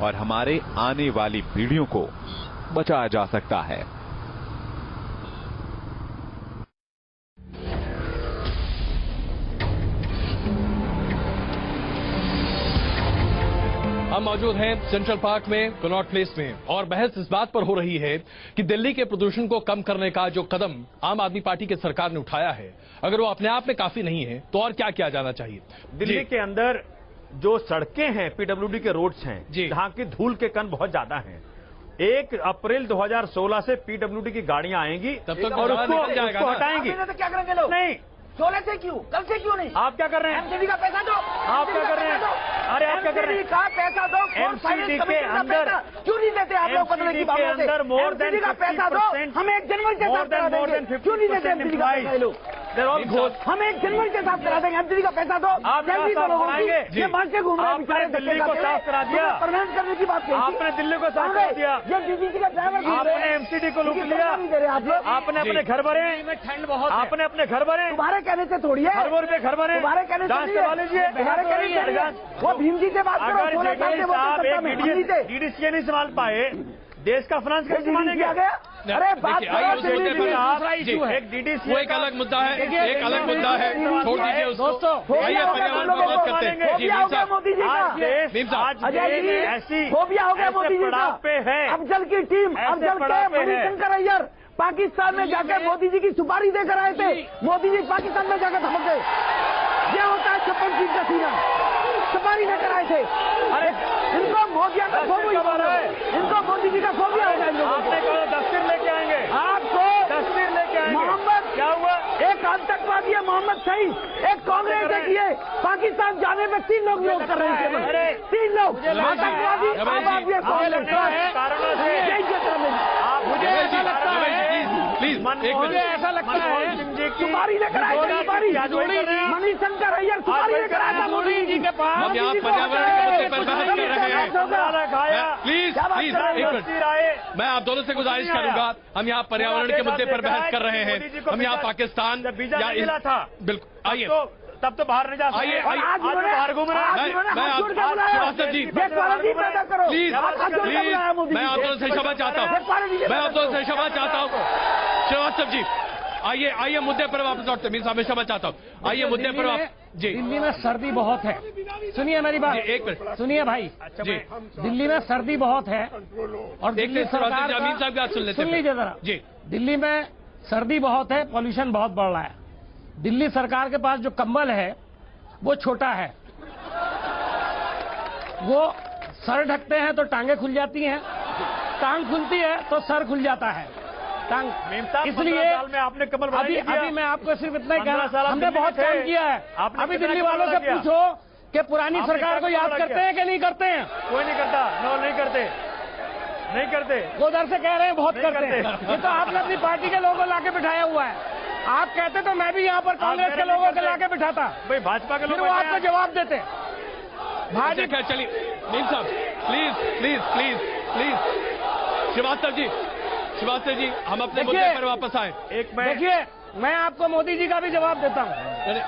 और हमारे आने वाली पीढ़ियों को बचाया जा सकता है। हम मौजूद हैं सेंट्रल पार्क में, कनॉट प्लेस में, और बहस इस बात पर हो रही है कि दिल्ली के प्रदूषण को कम करने का जो कदम आम आदमी पार्टी की सरकार ने उठाया है, अगर वो अपने आप में काफी नहीं है तो और क्या किया जाना चाहिए। दिल्ली के अंदर जो सड़कें हैं, पीडब्ल्यूडी के रोड्स हैं, जहां की धूल के कण बहुत ज्यादा हैं। 1 अप्रैल 2016 से पीडब्ल्यूडी की गाड़ियां आएंगी और उसको हटाएंगी। तो क्या करेंगे लोग? नहीं, 16 से क्यों, कल से क्यों नहीं? आप क्या कर रहे हैं? एमसीडी का पैसा दो। आप क्या कर रहे हैं? अरे आप क्या कर रहे हैं? का पैसा दो। एमसीडी के अंदर क्यों नहीं देते आप लोग? एमसीडी के अंदर मोर देन का पैसा दो। हम 1 जनवरी से साफ करा देंगे। क्यों नहीं देते एमसीडी का पैसा लोग? हम 1 जनवरी से साफ करा देंगे। एमसीडी का पैसा दो। आप जल्दी तो लोगों की ये मांग के घूम रहे हैं बेचारे। दिल्ली को साफ करा दिया, प्रणाम करने की बात कही। आपने दिल्ली को साफ करा दिया। ये डीजीसी का ड्राइवर, आपने एमसीडी को लूट लिया। आपने अपने घर भरे, ठंड बहुत, आपने अपने घर भरे। तुम्हारे कहने से थोड़ी है, खरबों रुपए घर भरे। तुम्हारे कहने जांच करवा लीजिए। तुम्हारे कहने से वो भीम जी से बात करो। डीडीसी नहीं संभाल पाए, देश का फाइनेंस कैसे मानेंगे? अरे बात एक डीडीसी वो एक अलग मुद्दा है, एक अलग मुद्दा है, छोड़ दीजिए उसको। आइए पर्यावरण पर बात करते हैं। जी मोदी जी का ऐसी फोबिया हो गया मोदी जी का पे है। अफजल की टीम, अफजल के मणिशंकर अय्यर पाकिस्तान में जाकर मोदी जी की सुपारी देकर आए थे। मोदी जी पाकिस्तान में जाकर धमक गए। ये होता है छप्पन सीट का सीना, सुपारी लेकर आए थे। अरे इनको मोदी का फोबिया है, इनको मोदी जी का फोबिया हो गया। आपने कहा दस्तीर लेके आएंगे, आपको दस्तीर लेके आएंगे। मोहम्मद क्या हुआ? एक आतंकवादी है मोहम्मद सईद, एक कांग्रेस के किए पाकिस्तान जाने में 3 लोग विरोध कर रहे थे। 3 लोग आतंकवादी। मुझे ऐसा लगता है, प्लीज मुझे ऐसा लगता है सुपारी लेकर आए थे। सुपारी मणिशंकर अय्यर सुपारी लेकर आया था मोदी जी के पास। हम यहाँ पर्यावरण के मुद्दे पर बहस कर रहे हैं। प्लीज प्लीज मैं आप दोनों से गुजारिश करूंगा, हम यहाँ पर्यावरण के मुद्दे पर बहस कर रहे हैं। हम यहाँ पाकिस्तान या था, बिल्कुल आइए, तब तो बाहर नहीं जा सकते। आइए आज बाहर घूम रहे हैं। मैं आप श्रीवास्तव जी प्लीज मैं आप दोनों से क्षमा चाहता हूँ, मैं आप दोनों से क्षमा चाहता हूँ। श्रीवास्तव जी आइए, आइए मुद्दे पर वापस लौटते। मीर साहब मैं क्षमा चाहता हूँ, आइए मुद्दे पर वापस। जी दिल्ली में सर्दी बहुत है, सुनिए मेरी बात, एक मिनट सुनिए भाई जी। दिल्ली में सर्दी बहुत है और दिल्ली सरकार अमीर साहब की बात सुन लीजिए जरा जी। दिल्ली में सर्दी बहुत है, पॉल्यूशन बहुत बढ़ रहा है। दिल्ली सरकार के पास जो कंबल है वो छोटा है, वो सर ढकते हैं तो टांगे खुल जाती हैं, टांग खुलती है तो सर खुल जाता है। इसलिए आपने कमल अभी मैं आपको सिर्फ इतना ही कहना, हमने बहुत काम किया है। अभी दिल्ली वालों से पूछो कि पुरानी सरकार को याद करते हैं कि नहीं करते हैं? कोई नहीं करता। नो, नहीं करते, नहीं करते। वो उधर से कह रहे हैं बहुत करते हैं। ये तो आपने अपनी पार्टी के लोगों को लाके बिठाया हुआ है। आप कहते तो मैं भी यहाँ पर कांग्रेस के लोगों को लाके बिठाता। भाई भाजपा के लोग वो आपको जवाब देते। भाजपा चलिए नीम साहब, please please please please. Shrivastava ji हम अपने मुद्दे पर वापस आए। एक मिनट देखिए, मैं आपको मोदी जी का भी जवाब देता हूँ।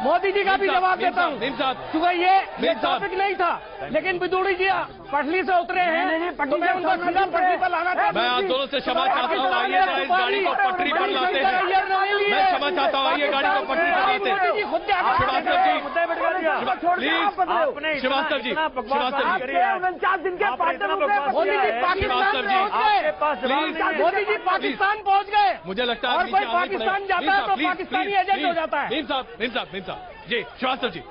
मोदी जी का भी जवाब देता हूँ, क्योंकि ये टॉपिक नहीं था, लेकिन बिदुड़ी जी पटली से उतरे हैं तो मैं उनको सीधा पटली पर लाना चाहता हूँ। मैं आप दोनों से क्षमा चाहता हूँ। आइए ना इस गाड़ी को पटरी पर लाते हैं। मैं क्षमा चाहता हूँ, आइए गाड़ी को पटरी पर लाते हैं। श्रीवास्तव जी प्लीज, श्रीवास्तव जी, मोदी जी पाकिस्तान पहुँच गए। मुझे लगता है और कोई पाकिस्तान जाता है तो पाकिस्तानी एजेंट हो जाता है। नीम साहब जी, श्रीवास्तव जी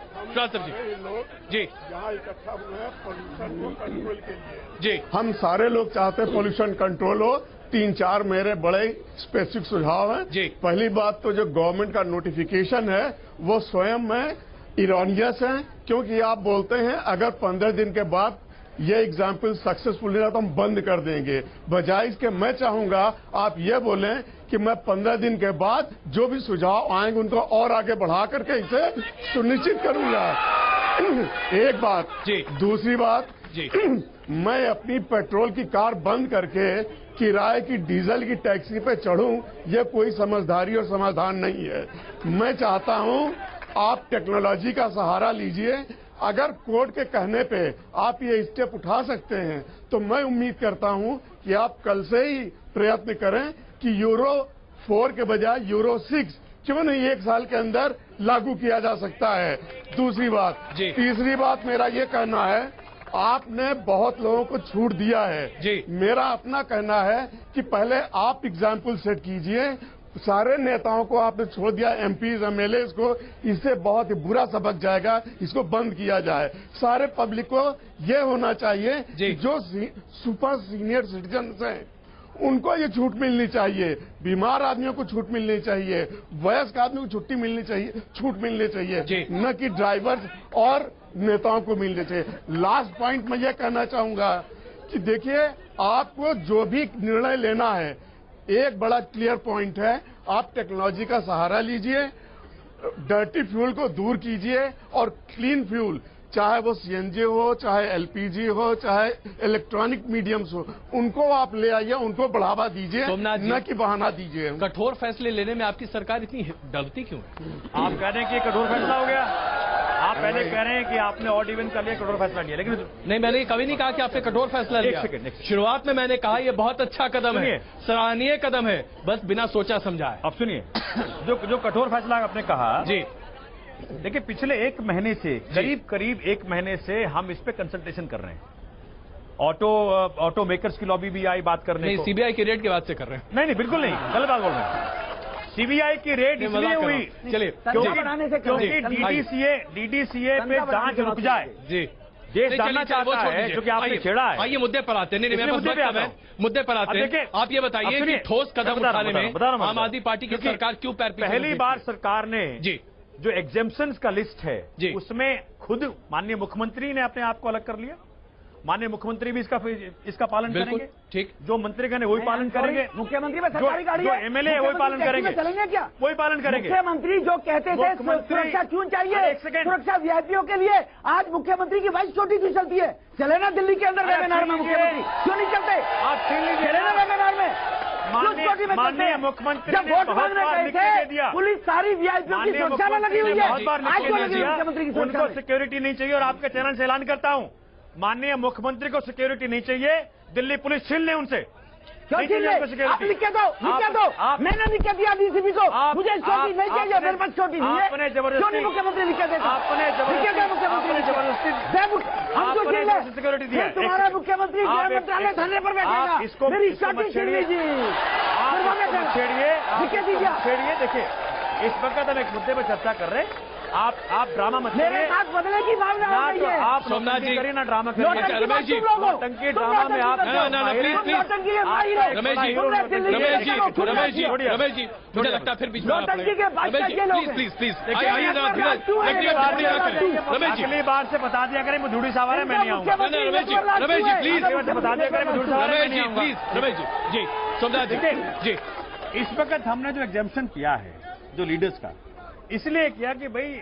जी, यहाँ इकट्ठा हुए हैं पोल्यूशन को कंट्रोल के लिए। जी, हम सारे लोग चाहते हैं पोल्यूशन कंट्रोल हो। 3-4 मेरे बड़े स्पेसिफिक सुझाव हैं। जी, पहली बात तो जो गवर्नमेंट का नोटिफिकेशन है वो स्वयं में इरोनियस है, क्योंकि आप बोलते हैं अगर 15 दिन के बाद ये एग्जाम्पल सक्सेसफुल नहीं रहा तो हम बंद कर देंगे। बजाय इसके मैं चाहूंगा आप ये बोलें कि मैं 15 दिन के बाद जो भी सुझाव आएंगे उनको और आगे बढ़ा करके इसे सुनिश्चित करूंगा। एक बात जी। दूसरी बात जी, मैं अपनी पेट्रोल की कार बंद करके किराए की डीजल की टैक्सी पे चढ़ूं, ये कोई समझदारी और समाधान नहीं है। मैं चाहता हूं आप टेक्नोलॉजी का सहारा लीजिए। अगर कोर्ट के कहने पे आप ये स्टेप उठा सकते हैं तो मैं उम्मीद करता हूं कि आप कल से ही प्रयत्न करें कि यूरो 4 के बजाय यूरो 6 क्यों नहीं 1 साल के अंदर लागू किया जा सकता है। दूसरी बात, तीसरी बात मेरा ये कहना है, आपने बहुत लोगों को छूट दिया है जी। मेरा अपना कहना है कि पहले आप एग्जाम्पल सेट कीजिए। सारे नेताओं को आपने छोड़ दिया, एमपीज एमएलए को, इससे बहुत ही बुरा सबक जाएगा। इसको बंद किया जाए। सारे पब्लिक को ये होना चाहिए कि जो सुपर सीनियर सिटीजन हैं उनको ये छूट मिलनी चाहिए, बीमार आदमियों को छूट मिलनी चाहिए, वयस्क आदमी को छुट्टी मिलनी चाहिए, छूट मिलनी चाहिए, न कि ड्राइवर्स और नेताओं को मिलनी चाहिए। लास्ट पॉइंट मैं ये कहना चाहूंगा कि देखिए, आपको जो भी निर्णय लेना है, एक बड़ा क्लियर पॉइंट है, आप टेक्नोलॉजी का सहारा लीजिए, डर्टी फ्यूल को दूर कीजिए और क्लीन फ्यूल, चाहे वो सीएनजी हो, चाहे एलपीजी हो, चाहे इलेक्ट्रॉनिक मीडियम्स हो, उनको आप ले आइए, उनको बढ़ावा दीजिए, न कि बहाना दीजिए। कठोर फैसले लेने में आपकी सरकार इतनी डरती क्यों है? आप कह रहे हैं कि कठोर फैसला हो गया, आप पहले कह रहे हैं कि आपने ऑड इवन कर लिया, कठोर फैसला लिया, लेकिन नहीं, मैंने कभी नहीं कहा कि आपने कठोर फैसला लिया। शुरुआत में मैंने कहा ये बहुत अच्छा कदम है, सराहनीय कदम है, बस बिना सोचा समझा है। अब सुनिए, जो कठोर फैसला आपने कहा जी, देखिए पिछले 1 महीने से, करीब 1 महीने से हम इस पे कंसल्टेशन कर रहे हैं। ऑटो मेकर्स की लॉबी भी आई बात करने को। सीबीआई की रेड की बात से कर रहे हैं। नहीं, बिल्कुल नहीं, गलत बात बोल रहे हैं। सीबीआई की रेड इसलिए हुई चलिए क्योंकि डीडीसीए पे जांच रुक जाए जी। देश जानना चाहता है, जो कि आपने छेड़ा है। आइए मुद्दे पर आते हैं। मुद्दे पर आते हैं। आप ये बताइए कि ठोस कदम उठाने में आम आदमी पार्टी की सरकार क्यों पैर पीछे? पहली बार सरकार ने जी जो एग्जेम्पशंस का लिस्ट है उसमें खुद माननीय मुख्यमंत्री ने अपने आप को अलग कर लिया। माननीय मुख्यमंत्री भी इसका पालन करेंगे, ठीक, जो मंत्रीगण है वही पालन करेंगे। मुख्यमंत्री में सरकारी गाड़ी जो एमएलए वही पालन करेंगे, चलेंगे क्या? वही पालन करेंगे। मुख्यमंत्री जो कहते थे सुरक्षा क्यों चाहिए, सुरक्षा वीआईपीओ के लिए, आज मुख्यमंत्री की वाइस छोटी क्यों चलती है? चले ना दिल्ली के अंदर वेबिनार में, मुख्यमंत्री क्यों नहीं चलते? आप चले ना वेबिनार में। माननीय मुख्यमंत्री जब वोट मांगने गए थे, पुलिस सारी वीआईपीओ की सुरक्षा में लगी हुई है। बहुत बार मुख्यमंत्री की उनको सिक्योरिटी नहीं चाहिए, और आपके चैनल से ऐलान करता हूं, माननीय मुख्यमंत्री को सिक्योरिटी नहीं चाहिए, दिल्ली पुलिस छीन ले उनसे। क्यों छीन ले? आप लिख के दो, मैंने लिख के दिया डीसीपी को, मुझे छोटी नहीं चाहिए, मेरे पास छोटी नहीं है। क्यों नहीं मुख्यमंत्री लिख के देता? आपने मुख्यमंत्री जबरदस्ती हमको छीन ले, सिक्योरिटी दिया। तुम्हारा मुख्यमंत्री गृह मंत्रालय धरने पर बैठेगा, मेरी छोटी छीन लीजिए, छेड़िए। देखिए, इस वक्त हम एक मुद्दे पर चर्चा कर रहे हैं आप ड्रामा मत मेरे साथ बदले की भावना हो रही है। आप सोमनाथ जी करिए ना ड्रामा करिए। रमेश जी नौटंकी ड्रामा में आप रमेश जी मुझे लगता है फिर बीच में प्लीज अगली बार से बता दिया करें मुझूड़ी सवार है, मैं नहीं आऊंगा। रमेश जी प्लीज बता दिया करें मुझूड़ी सवार है, रमेश जी सोमनाथ जी इस वक्त हमने जो एग्जाम्पशन किया है जो लीडर्स का, इसलिए किया कि भाई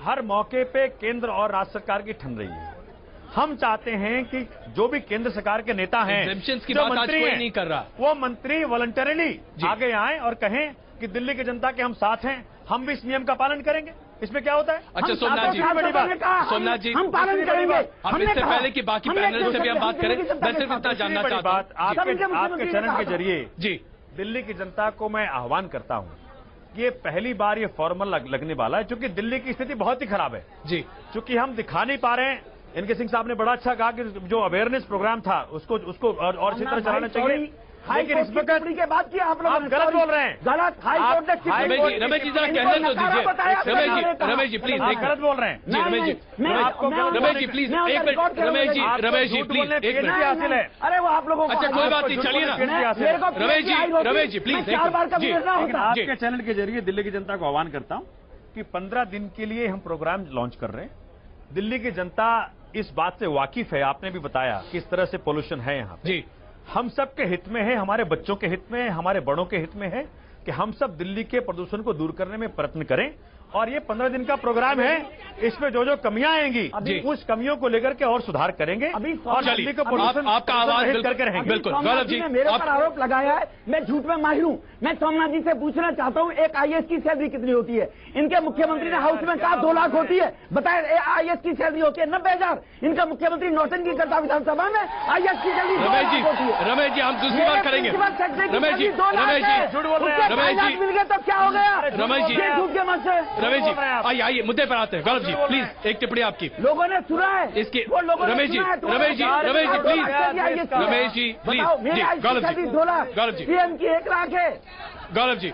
हर मौके पे केंद्र और राज्य सरकार की ठन रही है। हम चाहते हैं कि जो भी केंद्र सरकार के नेता हैं, की जो बात मंत्री कोई हैं, नहीं कर रहा, वो मंत्री वॉलंटरीली आगे आए और कहें कि दिल्ली की जनता के हम साथ हैं, हम भी इस नियम का पालन करेंगे। इसमें क्या होता है? अच्छा सोमनाथ जी हम पालन करेंगे। हम इससे पहले कि बाकी पैनल से भी हम बात करें, मैं सिर्फ इतना जानना चाहता हूँ आपके चैनल के जरिए जी दिल्ली की जनता को मैं आह्वान करता हूँ, ये पहली बार ये फॉर्मल लगने वाला है, क्योंकि दिल्ली की स्थिति बहुत ही खराब है जी। चूंकि हम दिखा नहीं पा रहे हैं। इनके सिंह साहब ने बड़ा अच्छा कहा कि जो अवेयरनेस प्रोग्राम था उसको और इसी तरह चलाना चाहिए, लेकिन इस वक्त के बाद किया आप लोग गलत बोल रहे हैं। गलत हाईकोर्ट ने रमेश जी जरा कहने तो दीजिए। रमेश जी प्लीज गलत बोल रहे हैं जी। रमेश जी प्लीज एक मिनट। रमेश जी प्लीज एक मिनट हासिल है। अरे वो आप लोगों को अच्छा कोई बात नहीं, चलिए ना रमेश जी प्लीज आपके चैनल के जरिए दिल्ली की जनता को आह्वान करता हूं कि 15 दिन के लिए हम प्रोग्राम लॉन्च कर रहे हैं। दिल्ली की जनता इस बात से वाकिफ है, आपने भी बताया किस तरह से पोल्यूशन है यहाँ जी। हम सब के हित में है, हमारे बच्चों के हित में है, हमारे बड़ों के हित में है कि हम सब दिल्ली के प्रदूषण को दूर करने में प्रयत्न करें। और ये 15 दिन का प्रोग्राम है, इसमें जो कमियां आएंगी उस कमियों को लेकर के और सुधार करेंगे और दिल्ली को प्रदूषण आपका आवाज करके रहेंगे। बिल्कुल गौरव जी मेरे पर आरोप लगाया है, मैं झूठ में माहिर हूं। मैं सोमनाथ जी से पूछना चाहता हूं, एक आईएएस की सैलरी कितनी होती है? इनके मुख्यमंत्री ने हाउस में कहा 2 लाख होती है। बताए आईएएस की सैलरी होती है 90,000। इनका मुख्यमंत्री नौटंकी करता विधानसभा में, आईएएस की सैलरी 2 लाख होती है। रमेश जी हम दूसरी बात करेंगे। रमेश जी मिल गया तब क्या हो गया? रमेश जी झूठ के मत से रमेश जी आइए मुद्दे पर आते हैं। गौरव जी प्लीज एक टिप्पणी आपकी। लोगों ने सुना है इसके रमेश जी प्लीज गौरव जी सीएम की 1 लाख है। गौरव जी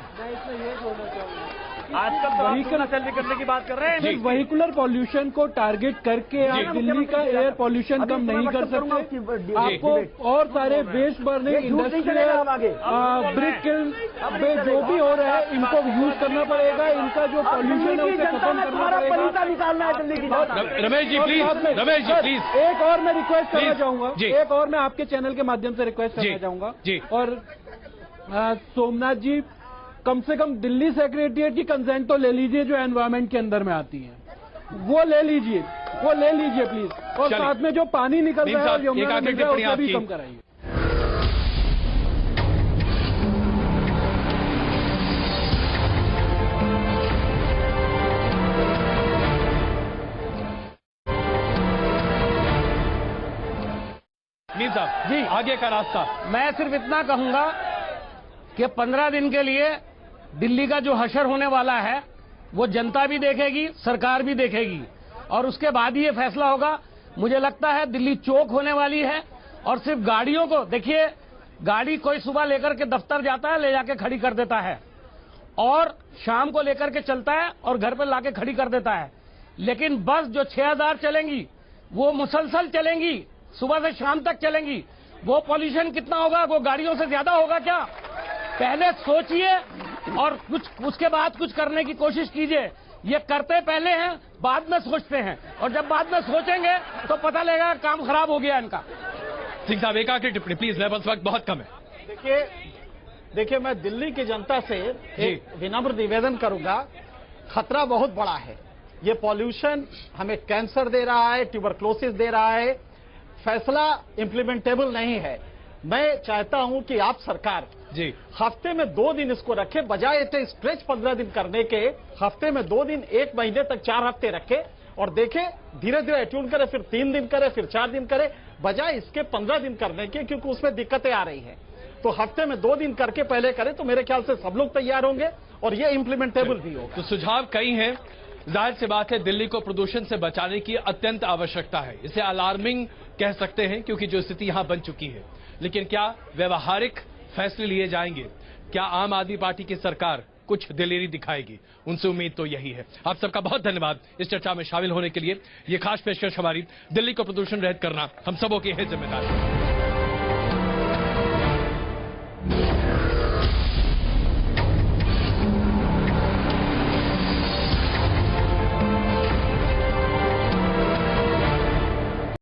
आजकल व्हीकल सैलरी करने की बात कर रहे हैं। व्हीकुलर पॉल्यूशन को टारगेट करके आप दिल्ली का एयर पॉल्यूशन कम नहीं कर सकते। आपको और सारे waste burning industrial brick kiln जो भी हो रहा है इनको यूज करना पड़ेगा। इनका जो पॉल्यूशन है उसे खत्म करना पड़ेगा। रमेश जी प्लीज एक और मैं रिक्वेस्ट करना चाहूंगा, एक और मैं आपके चैनल के माध्यम से रिक्वेस्ट करना चाहूंगा। और सोमनाथ जी कम से कम दिल्ली सेक्रेटरिएट की कंसेंट तो ले लीजिए जो एनवायरमेंट के अंदर में आती है, वो ले लीजिए प्लीज। और साथ में जो पानी निकलता है यमुना में उसे भी कम कराइए। मीर साहब जी आगे का रास्ता मैं सिर्फ इतना कहूंगा कि 15 दिन के लिए दिल्ली का जो हशर होने वाला है वो जनता भी देखेगी, सरकार भी देखेगी और उसके बाद ही ये फैसला होगा। मुझे लगता है दिल्ली चौक होने वाली है और सिर्फ गाड़ियों को देखिए, गाड़ी कोई सुबह लेकर के दफ्तर जाता है, ले जाके खड़ी कर देता है और शाम को लेकर के चलता है और घर पर लाके खड़ी कर देता है। लेकिन बस जो 6000 चलेंगी वो मुसलसल चलेंगी, सुबह से शाम तक चलेंगी। वो पॉल्यूशन कितना होगा? वो गाड़ियों से ज्यादा होगा क्या? पहले सोचिए और कुछ उसके बाद कुछ करने की कोशिश कीजिए। ये करते पहले हैं, बाद में सोचते हैं और जब बाद में सोचेंगे तो पता लगेगा काम खराब हो गया इनका। सिंह साहब एक आखिरी टिप्पणी प्लीज, मेरे पास वक्त बहुत कम है। देखिए मैं दिल्ली की जनता से एक विनम्र निवेदन करूंगा, खतरा बहुत बड़ा है। ये पॉल्यूशन हमें कैंसर दे रहा है, ट्यूबरक्लोसिस दे रहा है, फैसला इम्प्लीमेंटेबल नहीं है। मैं चाहता हूं कि आप सरकार जी हफ्ते में 2 दिन इसको रखे, बजाय इसे स्ट्रेच 15 दिन करने के हफ्ते में 2 दिन, 1 महीने तक 4 हफ्ते रखे और देखे, धीरे धीरे एट्यून करे, फिर 3 दिन करे, फिर 4 दिन करे, बजाय इसके 15 दिन करने के, क्योंकि उसमें दिक्कतें आ रही हैं। तो हफ्ते में 2 दिन करके पहले करे तो मेरे ख्याल से सब लोग तैयार होंगे और ये इम्प्लीमेंटेबल भी होगा। तो सुझाव कई हैं, जाहिर सी बात है दिल्ली को प्रदूषण से बचाने की अत्यंत आवश्यकता है। इसे अलार्मिंग कह सकते हैं क्योंकि जो स्थिति यहां बन चुकी है। लेकिन क्या व्यवहारिक फैसले लिए जाएंगे? क्या आम आदमी पार्टी की सरकार कुछ दिलेरी दिखाएगी। उनसे उम्मीद तो यही है। आप सबका बहुत धन्यवाद इस चर्चा में शामिल होने के लिए। ये खास पेशकश हमारी, दिल्ली को प्रदूषण रहित करना हम सबों की है जिम्मेदारी।